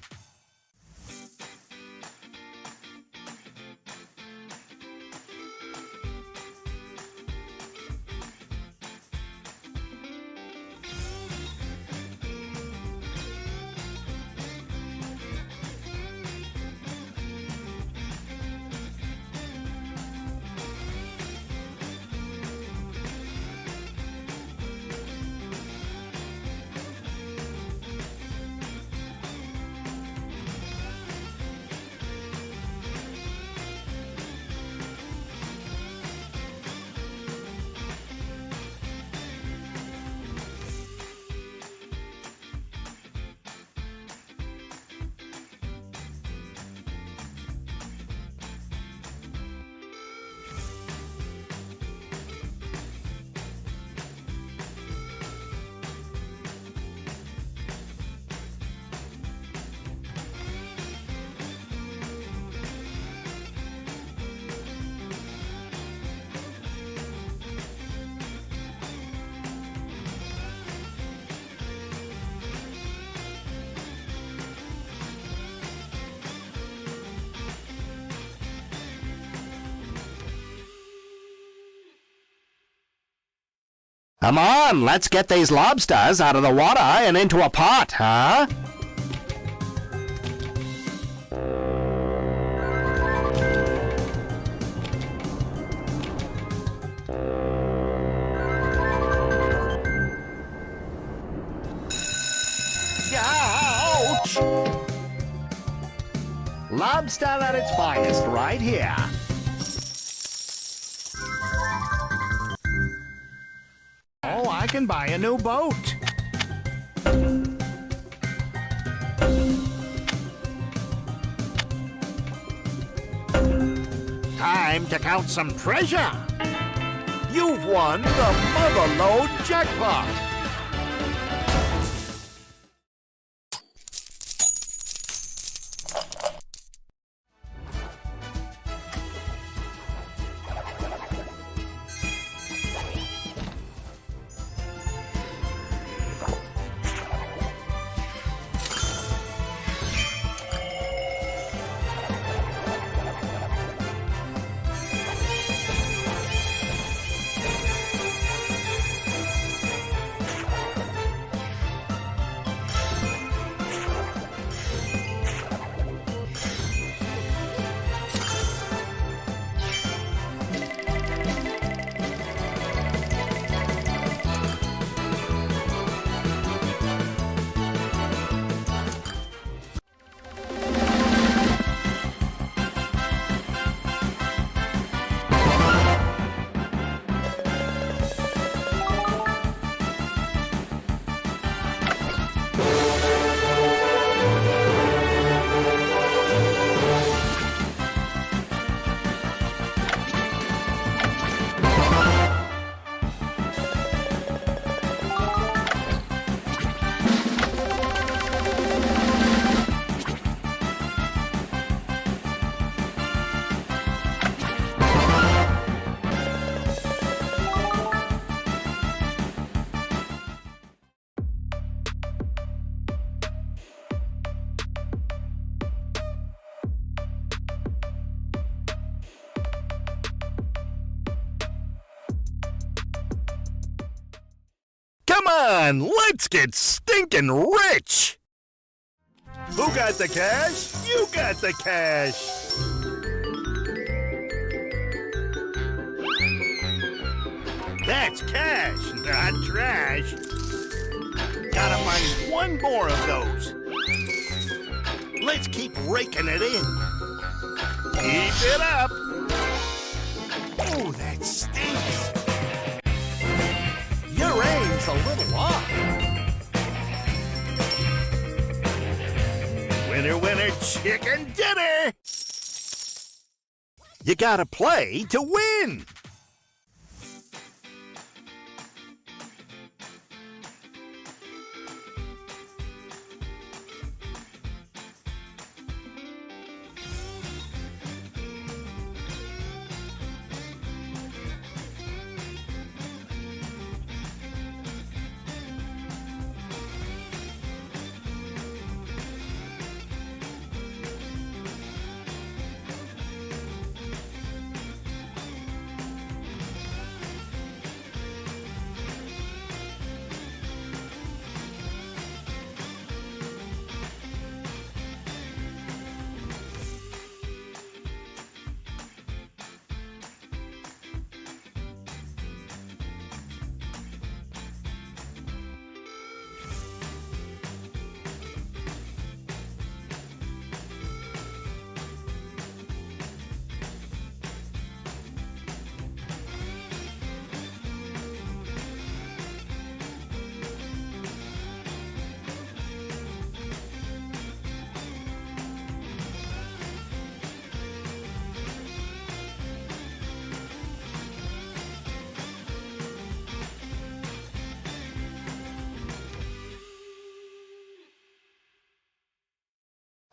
Come on, let's get these lobsters out of the water and into a pot, huh? Ouch! Lobster at its finest right here. Oh, I can buy a new boat. Time to count some treasure. You've won the Motherlode jackpot. Come on, let's get stinking rich! Who got the cash? You got the cash! That's cash, not trash. Gotta find one more of those. Let's keep raking it in. Keep it up. Oh, that stinks. Your aim's a little off. Winner, winner, chicken dinner! You gotta play to win!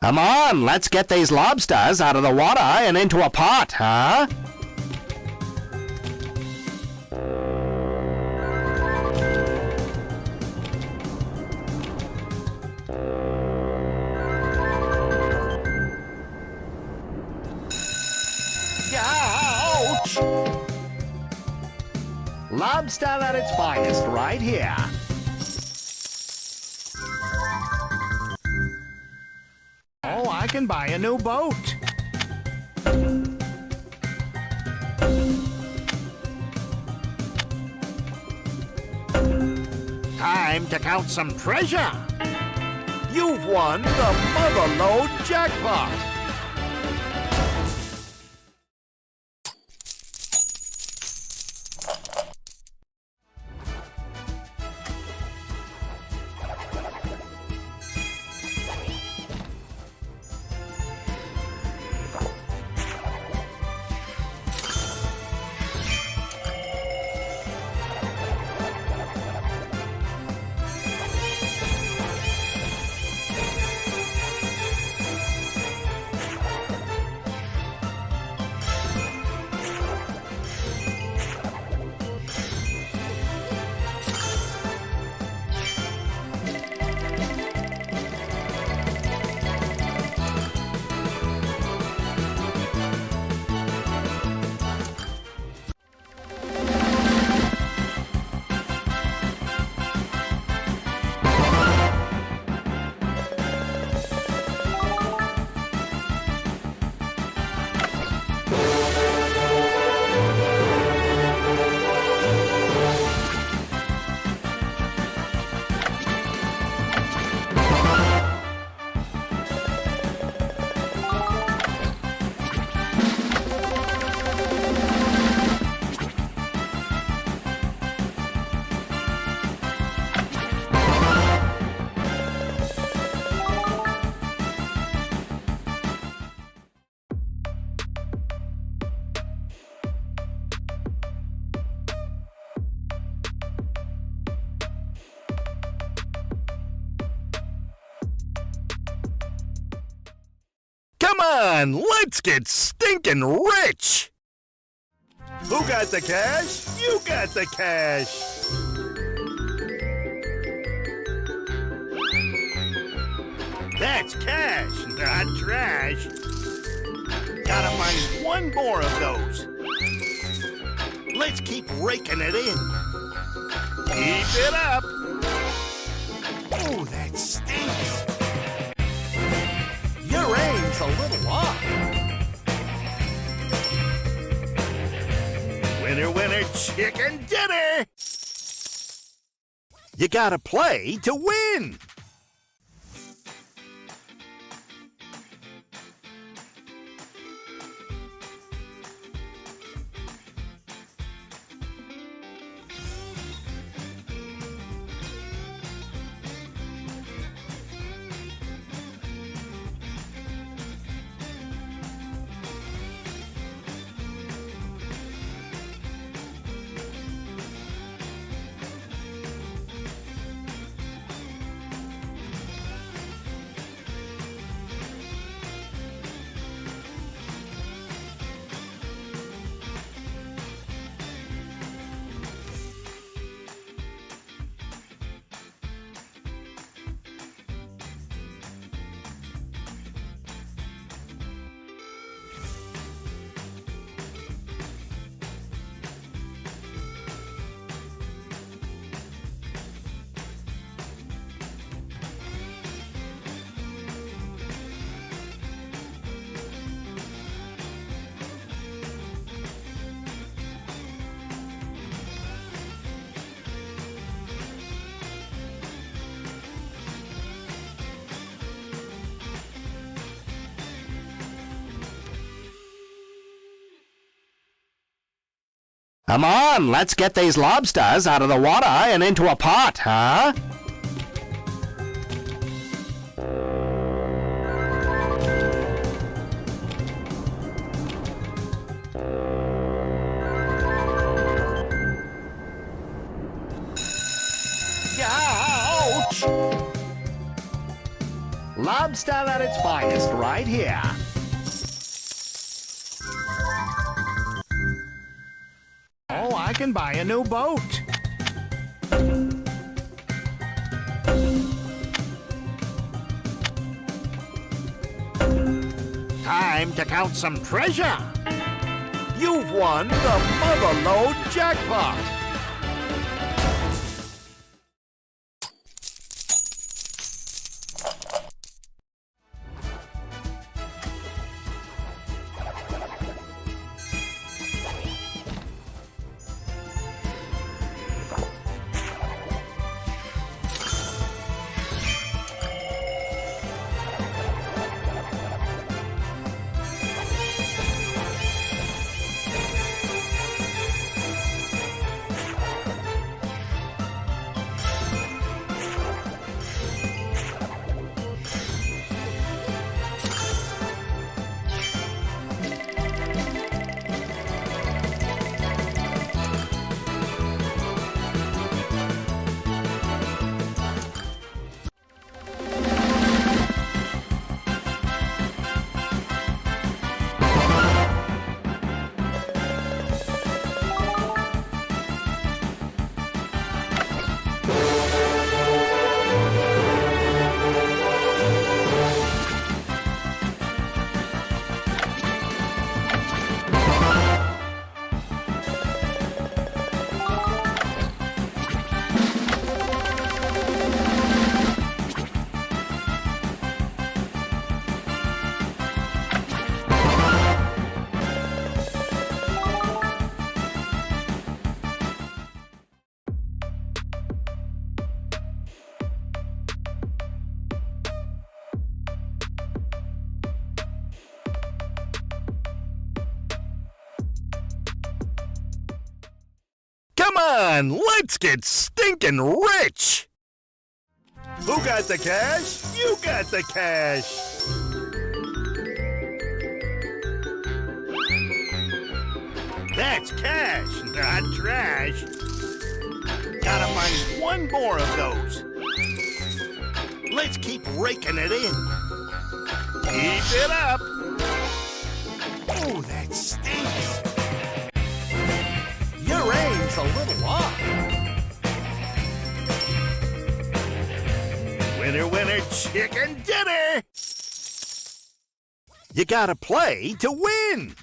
Come on, let's get these lobsters out of the water and into a pot, huh? Ouch! Lobster at its finest right here. Oh, I can buy a new boat. Time to count some treasure. You've won the Motherlode Jackpot. Come on, let's get stinking rich! Who got the cash? You got the cash! That's cash, not trash. Gotta find one more of those. Let's keep raking it in. Keep it up! Oh, that stinks! Your aim's a little off. Winner, winner, chicken dinner! You gotta play to win! Come on, let's get these lobsters out of the water and into a pot, huh? Ouch! Lobster at its finest right here. Oh, I can buy a new boat. Time to count some treasure. You've won the Motherlode Jackpot. Come on, let's get stinking rich! Who got the cash? You got the cash! That's cash, not trash. Gotta find one more of those. Let's keep raking it in. Keep it up! Oh, that stinks! Your aim's a little off. Winner, winner, chicken dinner! You gotta play to win!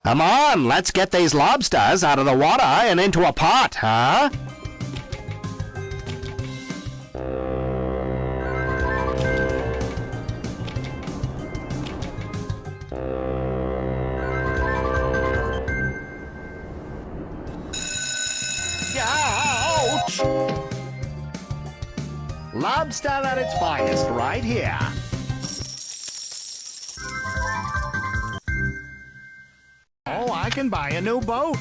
Come on, let's get these lobsters out of the water and into a pot, huh? Ouch! Lobster at its finest right here. Oh, I can buy a new boat.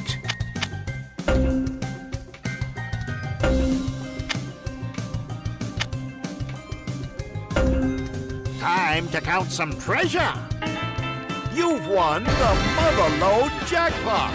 Time to count some treasure. You've won the Motherlode Jackpot.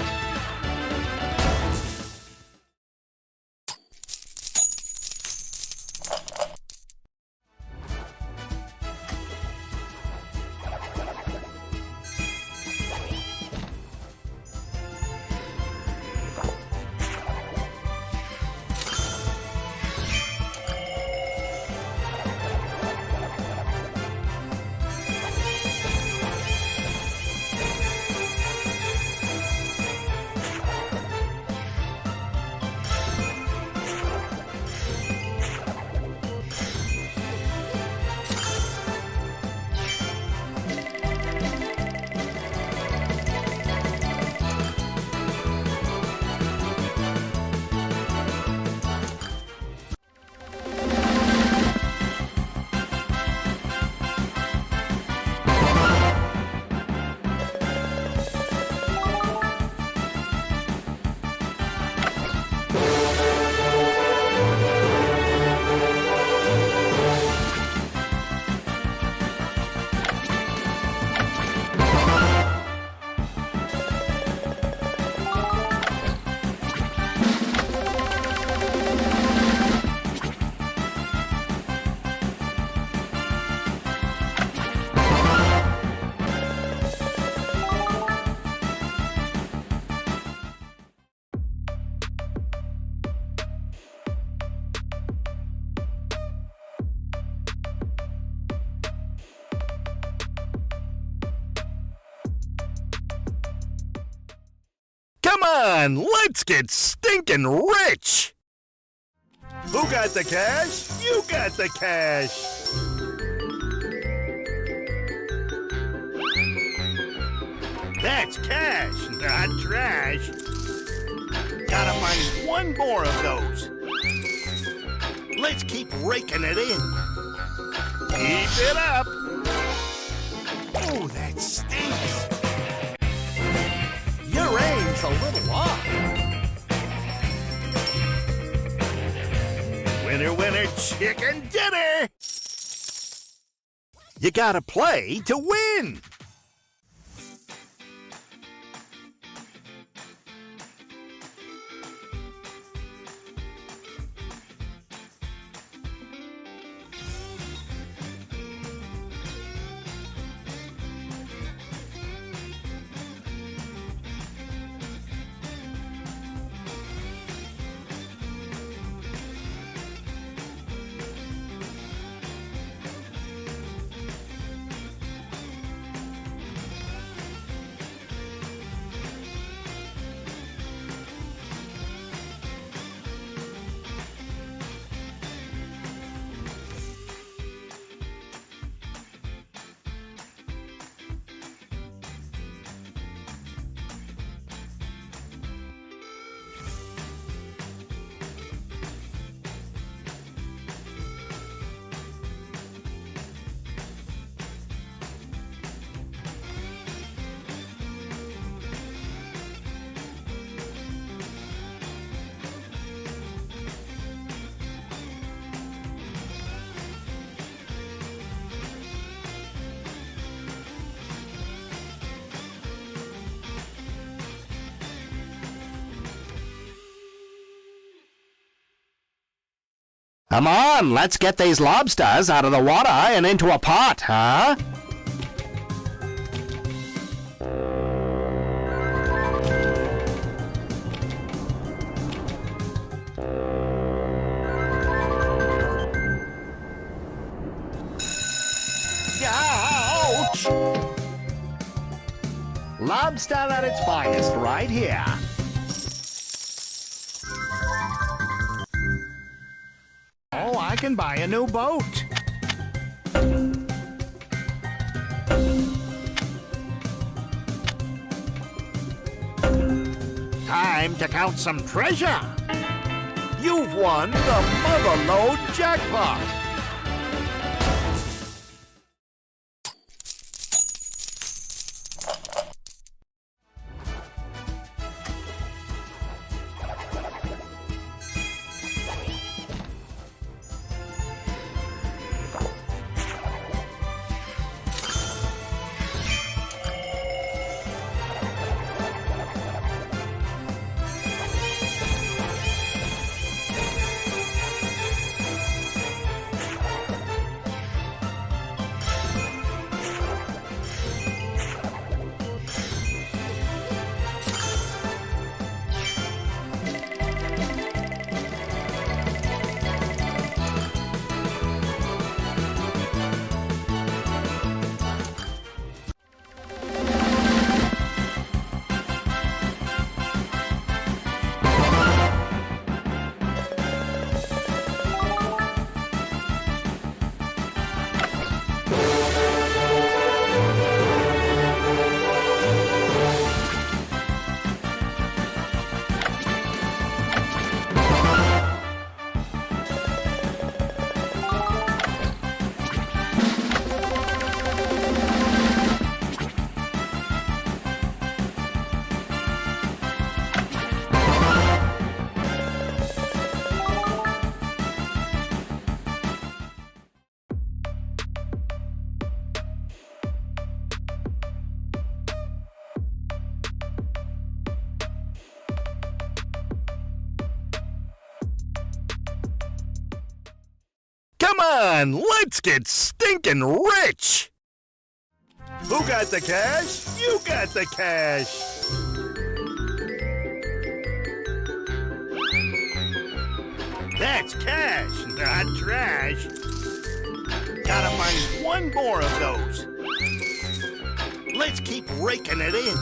Come on, let's get stinking rich! Who got the cash? You got the cash! That's cash, not trash. Gotta find one more of those. Let's keep raking it in. Keep it up. Oh, that stinks. Your aim's a little off. Winner, winner, chicken dinner. You gotta play to win. Come on, let's get these lobsters out of the water and into a pot, huh? Ouch! Lobster at its finest right here. Oh, I can buy a new boat. Time to count some treasure. You've won the Motherlode Jackpot. Come on, let's get stinking rich! Who got the cash? You got the cash! That's cash, not trash. Gotta find one more of those. Let's keep raking it in.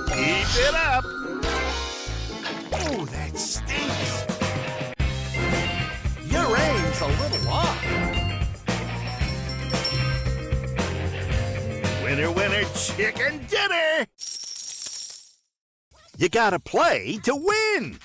Keep it up. Oh, that stinks. Your aim's a little off. Winner, winner, chicken dinner! You gotta play to win!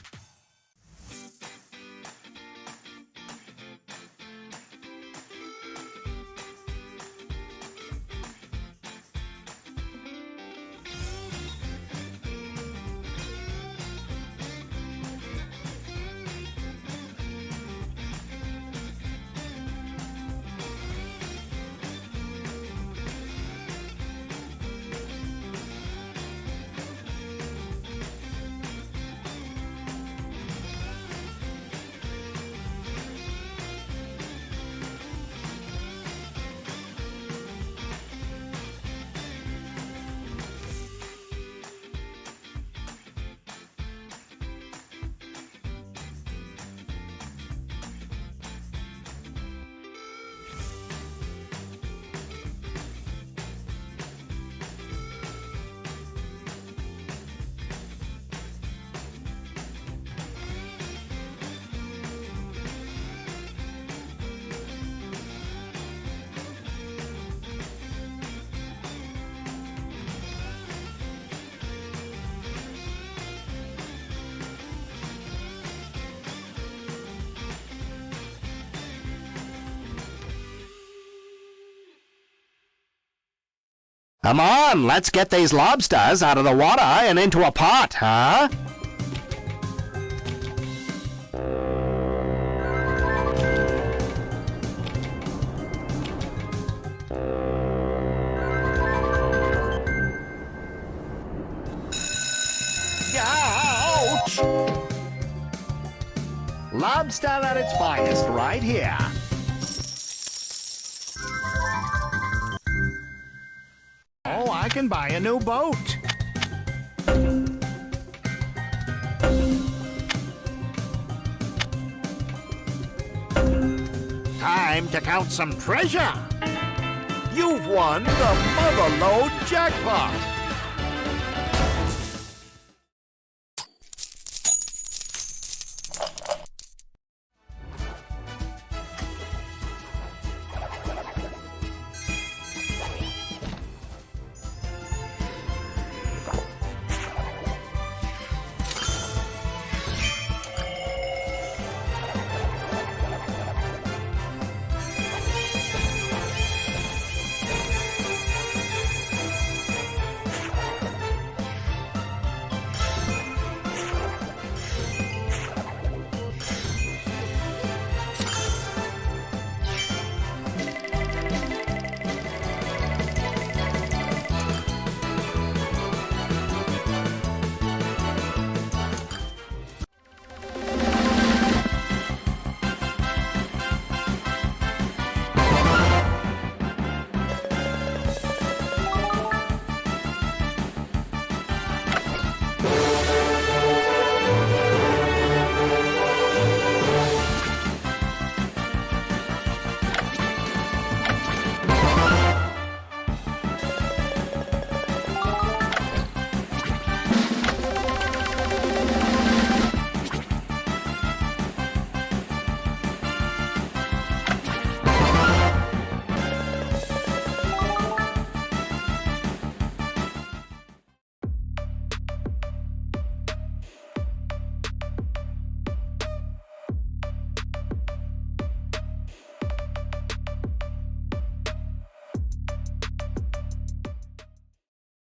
Come on, let's get these lobsters out of the water and into a pot, huh? Ouch! Lobster at its finest right here. Oh, I can buy a new boat. Time to count some treasure. You've won the Motherlode Jackpot.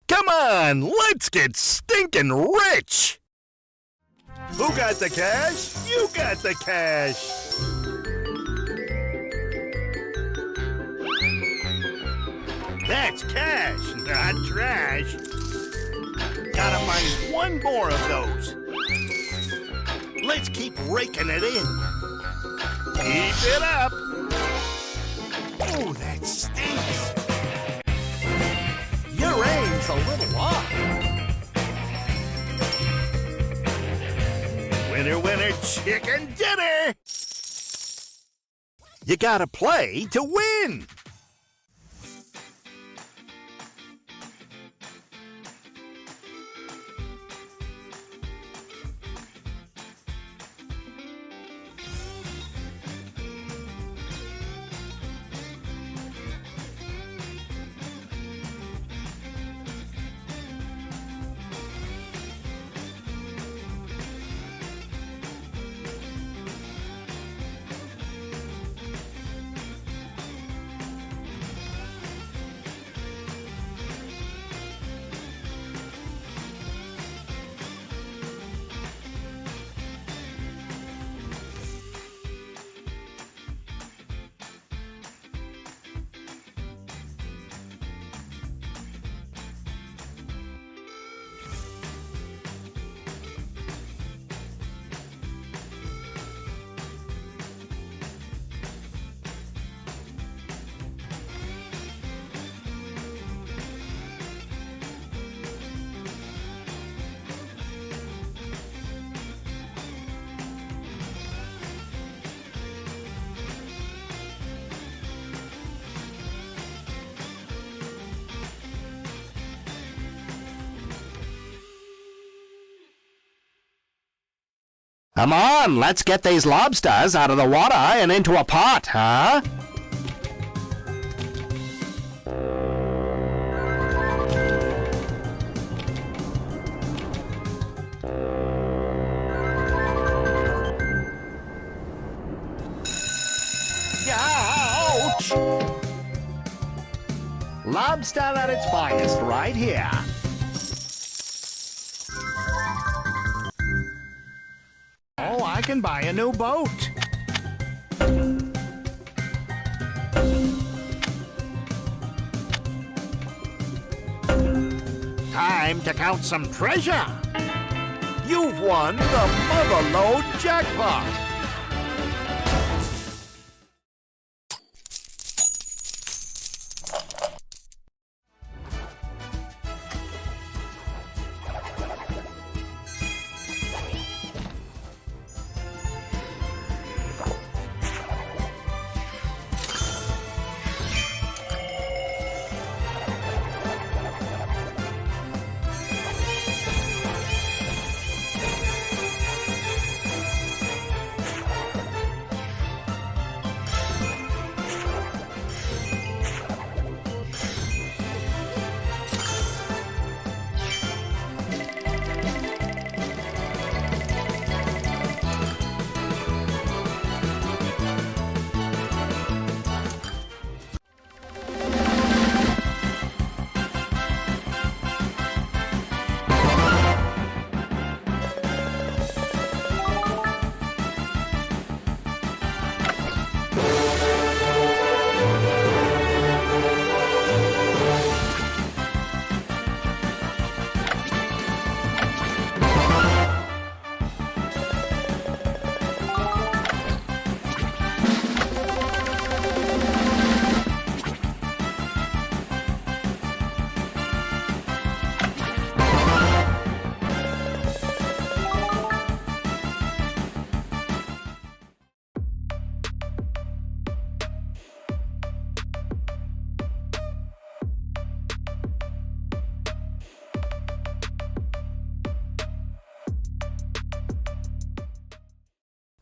Come on, let's get stinking rich! Who got the cash? You got the cash! That's cash, not trash. Gotta find one more of those. Let's keep raking it in. Keep it up! Oh, that stinks! Your aim's a little off. Winner, winner, chicken dinner! You gotta play to win! Come on, let's get these lobsters out of the water and into a pot, huh? Ouch! Lobster at its finest right here. Oh, I can buy a new boat. Time to count some treasure. You've won the Motherlode Jackpot.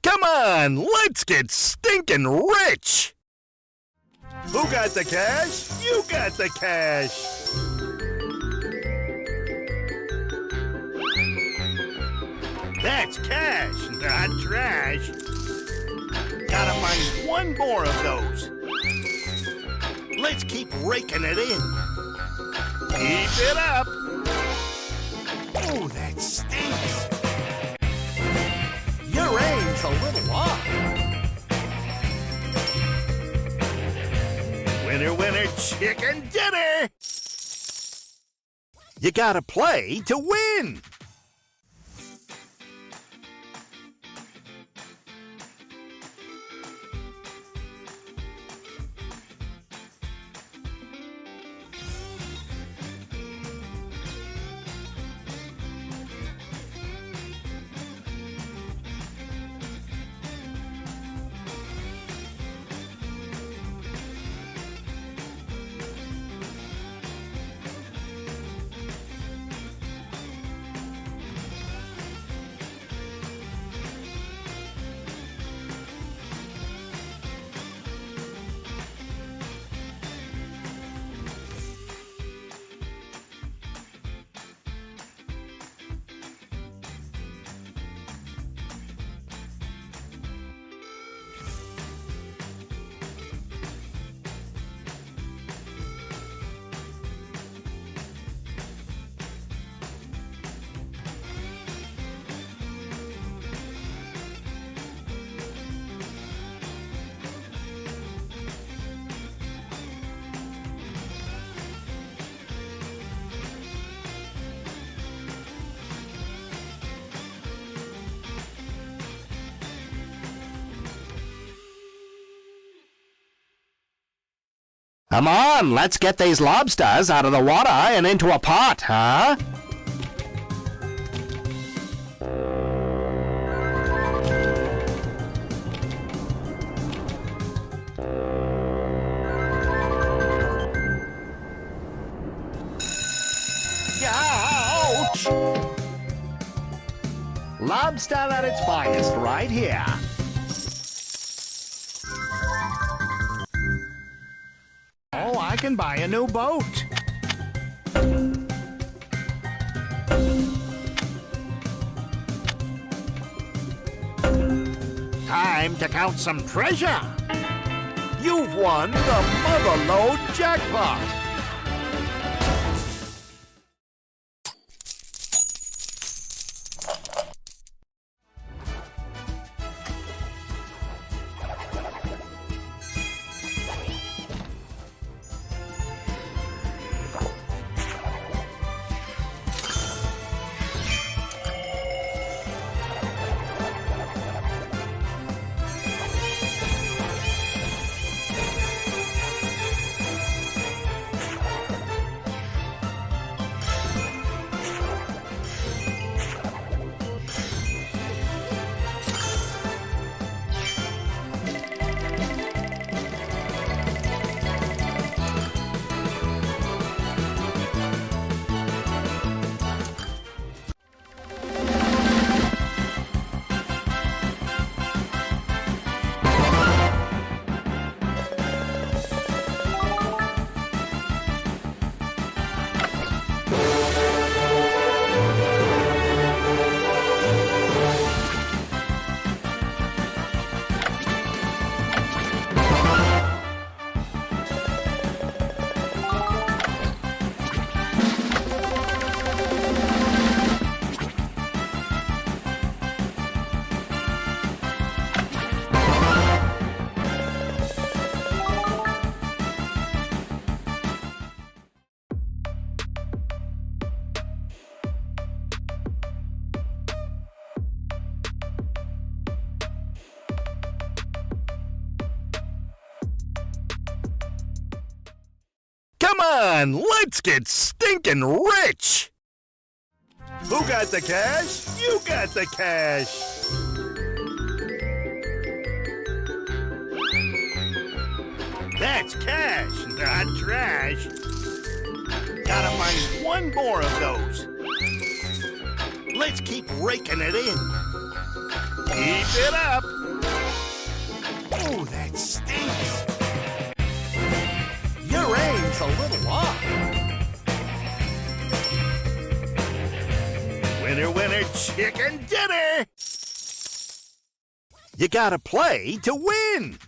Come on, let's get stinking rich! Who got the cash? You got the cash! That's cash, not trash. Gotta find one more of those. Let's keep raking it in. Keep it up! Oh, that stinks! Your aim's a little off. Winner, winner, chicken dinner! You gotta play to win! Come on, let's get these lobsters out of the water and into a pot, huh? Ouch! Lobster at its finest right here. Oh, I can buy a new boat. Time to count some treasure. You've won the Motherlode Jackpot. Come on, let's get stinking rich! Who got the cash? You got the cash! That's cash, not trash. Gotta find one more of those. Let's keep raking it in. Keep it up! Oh, that stinks! Your aim's a little off. Winner, winner, chicken dinner! You gotta play to win!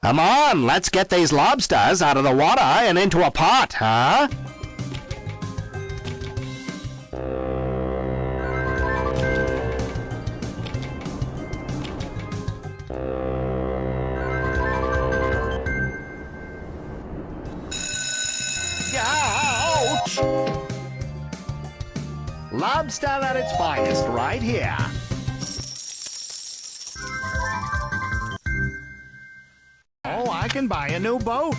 Come on, let's get these lobsters out of the water and into a pot, huh? Ouch! Lobster at its finest right here. Oh, I can buy a new boat.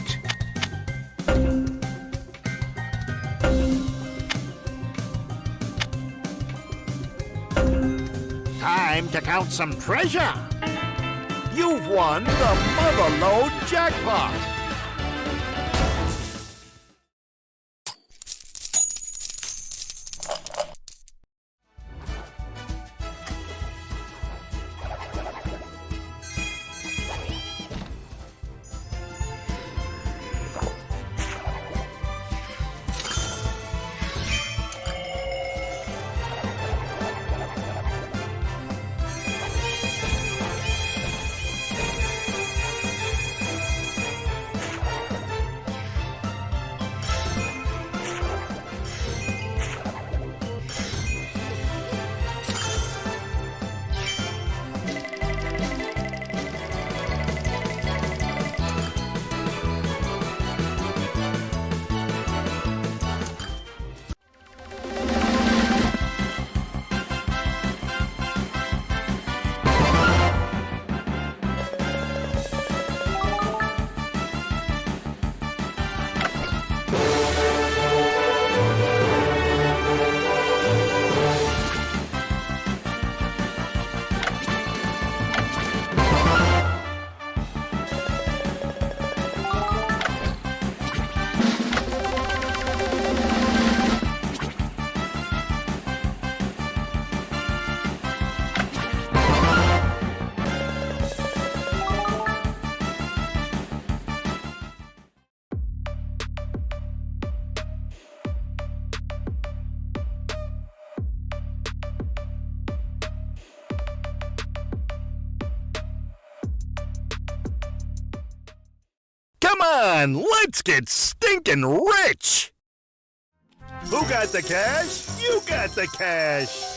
Time to count some treasure. You've won the Motherlode Jackpot. on, let's get stinking rich! Who got the cash? You got the cash!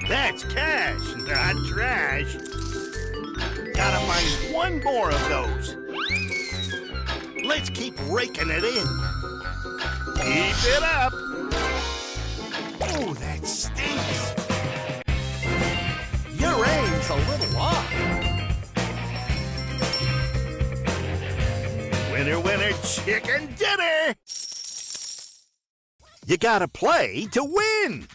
That's cash, not trash. Gotta find one more of those. Let's keep raking it in. Keep it up. Oh, that stinks. Your aim's a little off. Winner, winner, chicken dinner. You gotta play to win.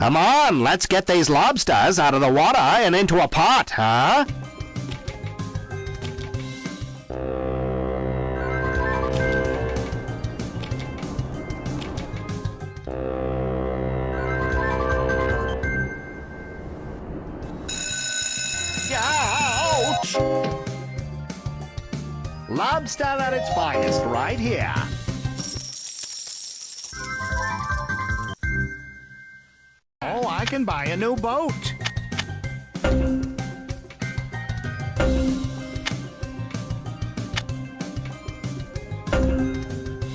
Come on, let's get these lobsters out of the water and into a pot, huh? Ouch! Lobster at its finest right here. Oh, I can buy a new boat.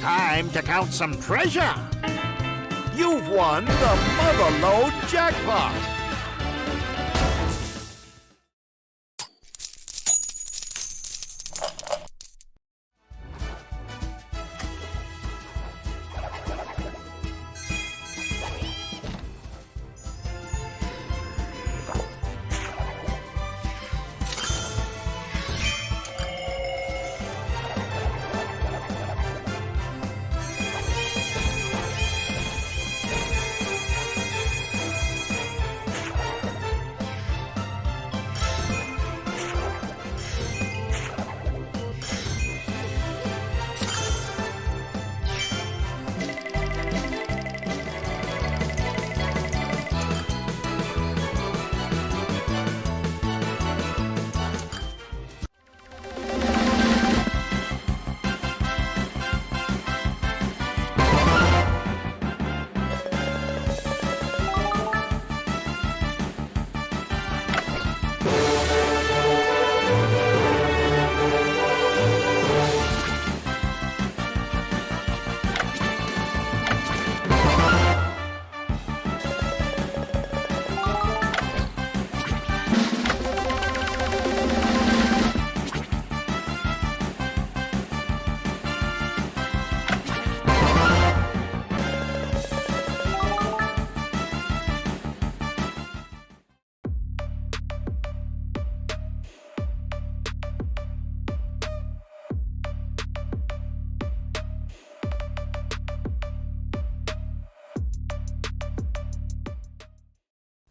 Time to count some treasure. You've won the Motherlode Jackpot.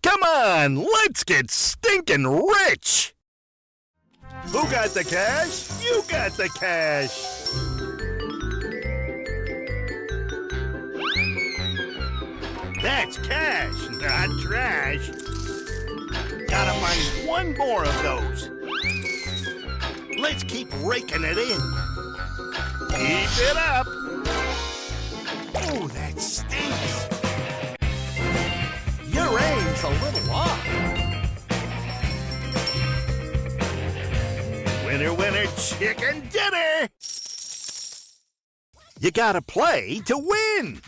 Come on, let's get stinking rich! Who got the cash? You got the cash! That's cash, not trash. Gotta find one more of those. Let's keep raking it in. Keep it up. stinks. Your aim's a little off. Winner, winner, chicken dinner. You gotta play to win.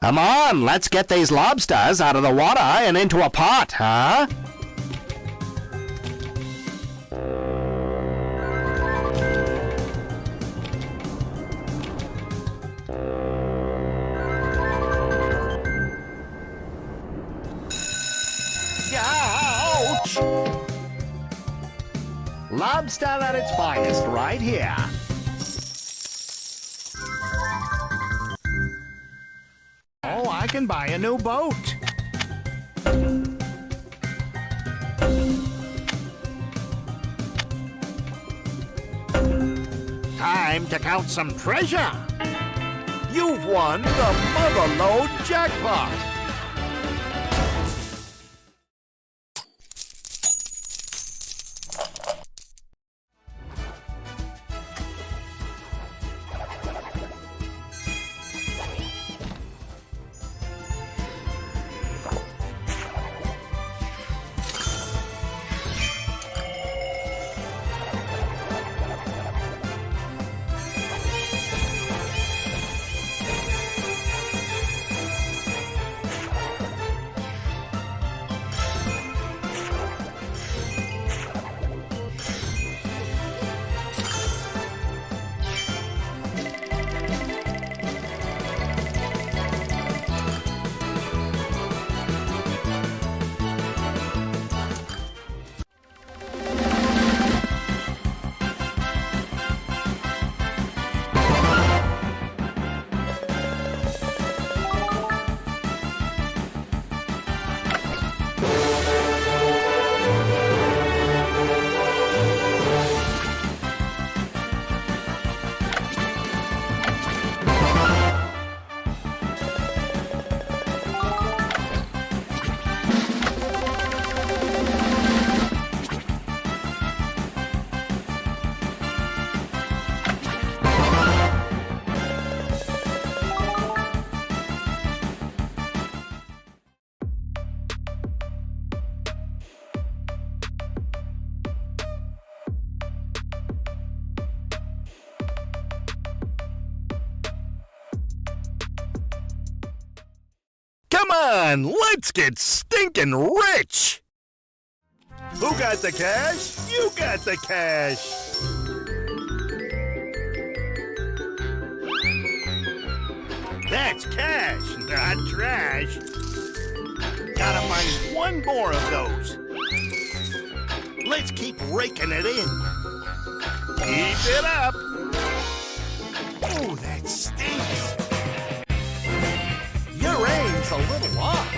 Come on, let's get these lobsters out of the water and into a pot, huh? Ouch! Lobster at its finest right here. Oh, I can buy a new boat. Time to count some treasure. You've won the Motherlode Jackpot. Come on, let's get stinking rich! Who got the cash? You got the cash! That's cash, not trash. Gotta find one more of those. Let's keep raking it in. Keep it up! Oh, that stinks! Your aim's a little off.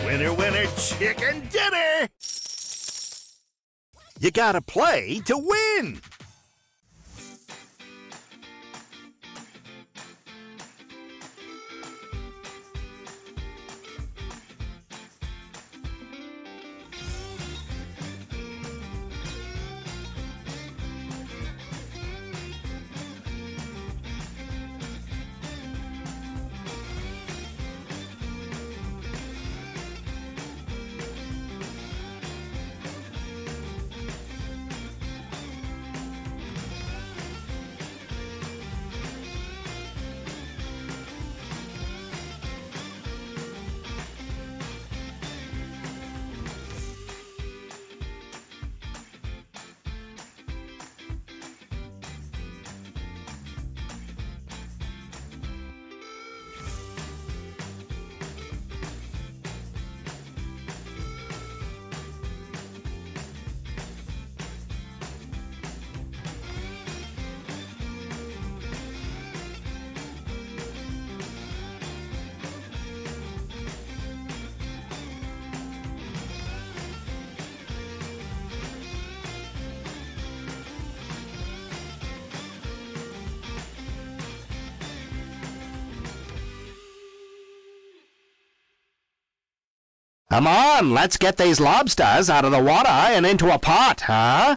Winner, winner, chicken dinner! You gotta play to win! Come on, let's get these lobsters out of the water and into a pot, huh?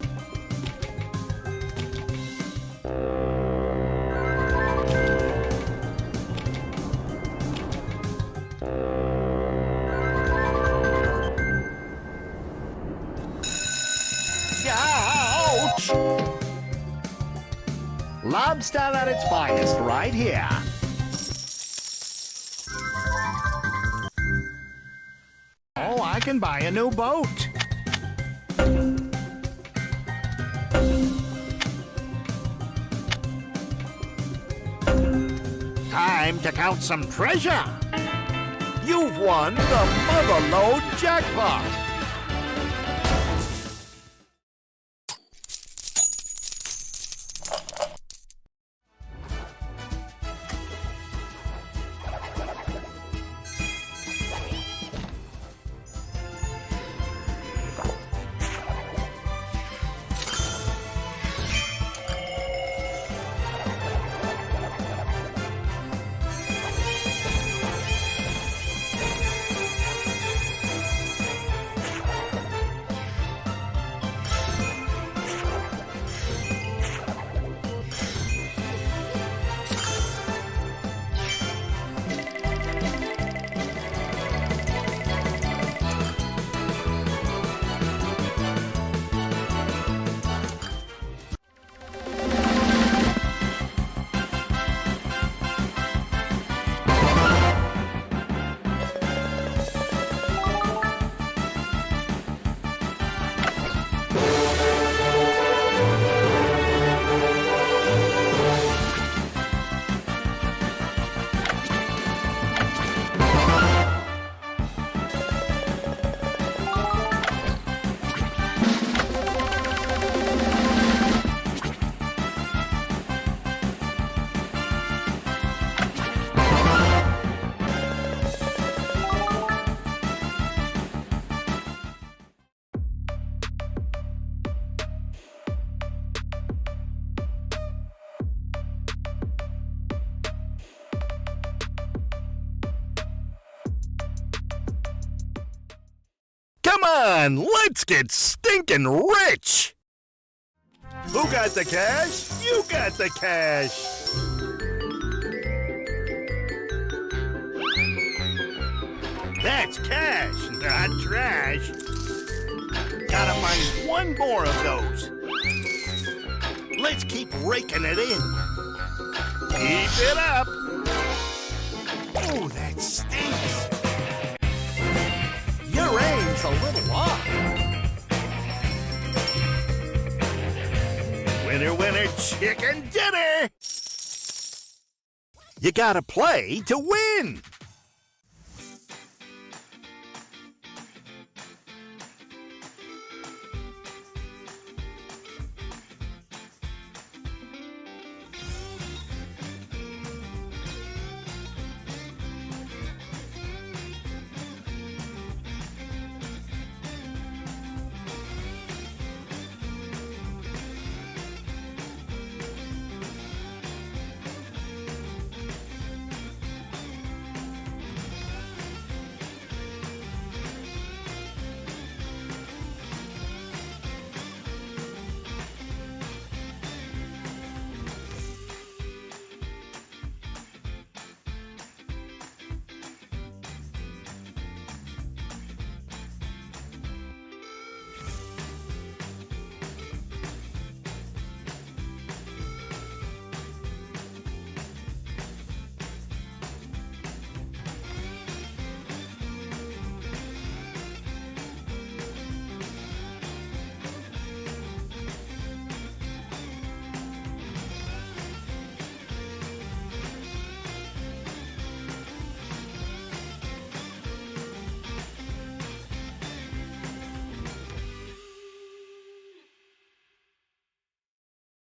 Ouch! Lobster at its finest right here. Oh, I can buy a new boat. Time to count some treasure. You've won the Motherlode Jackpot. Come on, let's get stinking rich! Who got the cash? You got the cash! That's cash, not trash. Gotta find one more of those. Let's keep raking it in. Keep it up! Oh, that stinks! Your aim's a little off. Winner, winner, chicken dinner! You gotta play to win!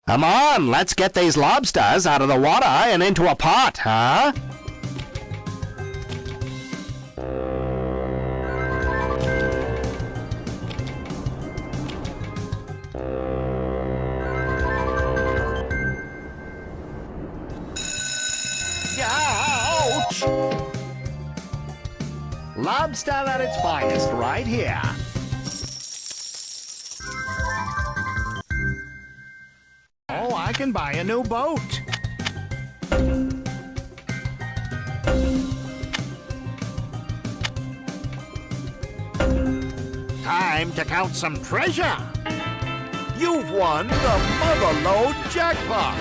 Come on, let's get these lobsters out of the water and into a pot, huh? Ouch! Lobster at its finest right here. Oh, I can buy a new boat. Time to count some treasure. You've won the Motherlode Jackpot.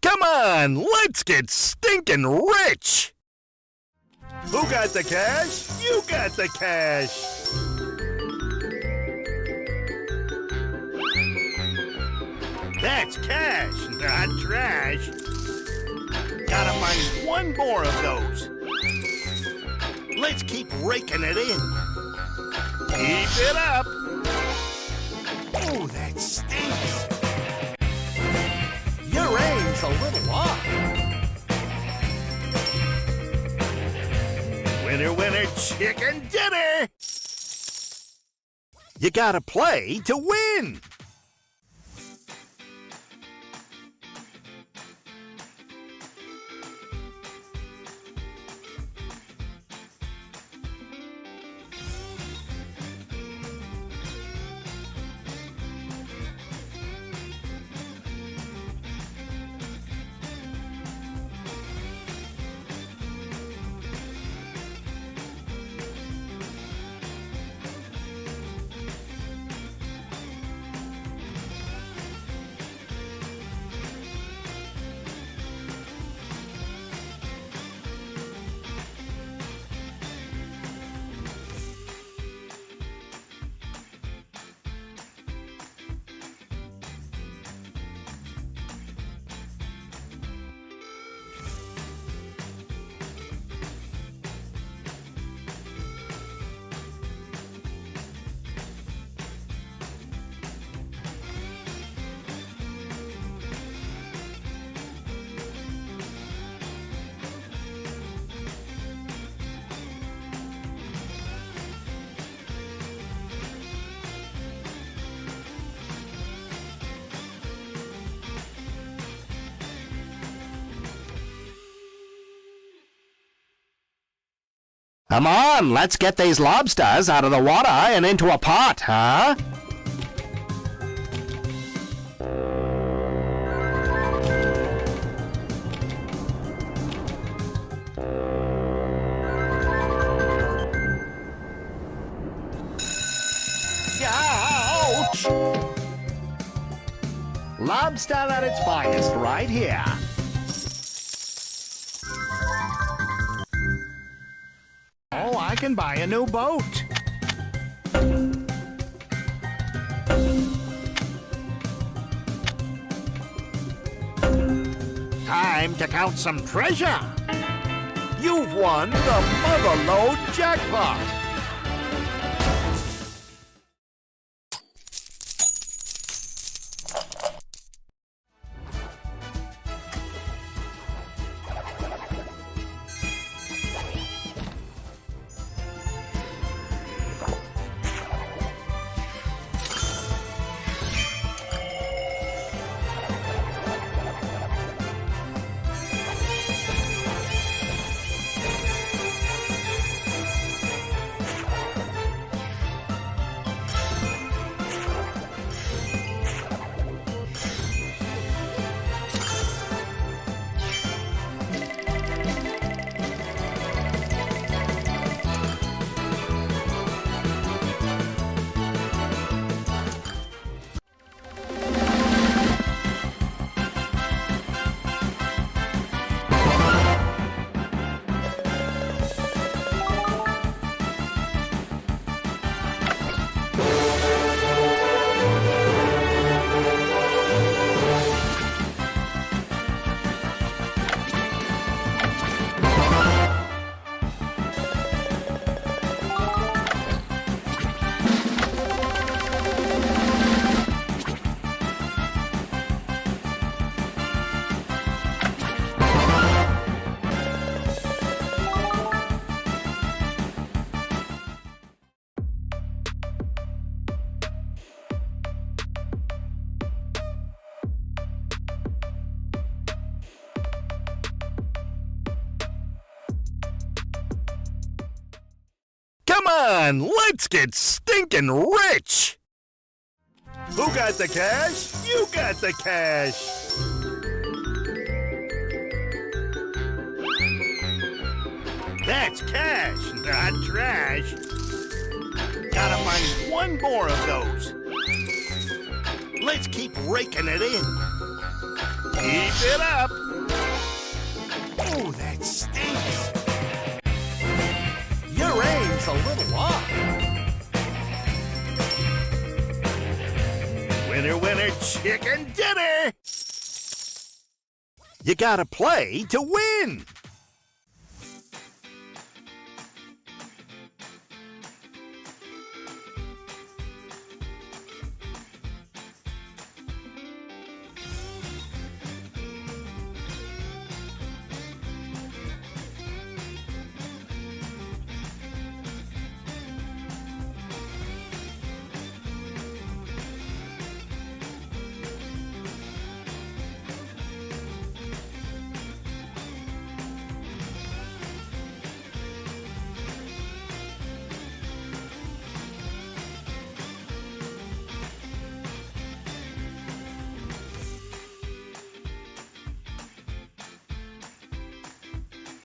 Come on, let's get stinking rich! Who got the cash? You got the cash! That's cash, not trash. Gotta find one more of those. Let's keep raking it in. Keep it up! Oh, that stinks! Your aim's a little off. Winner, winner, chicken dinner! You gotta play to win! Come on, let's get these lobsters out of the water and into a pot, huh? Ouch! Lobster at its finest right here. Oh, I can buy a new boat. Time to count some treasure. You've won the Motherlode Jackpot. Come on, let's get stinking rich! Who got the cash? You got the cash! That's cash, not trash. Gotta find one more of those. Let's keep raking it in. Keep it up. Oh, that stinks. Your aim's a little off. Winner, winner, chicken dinner. You gotta play to win.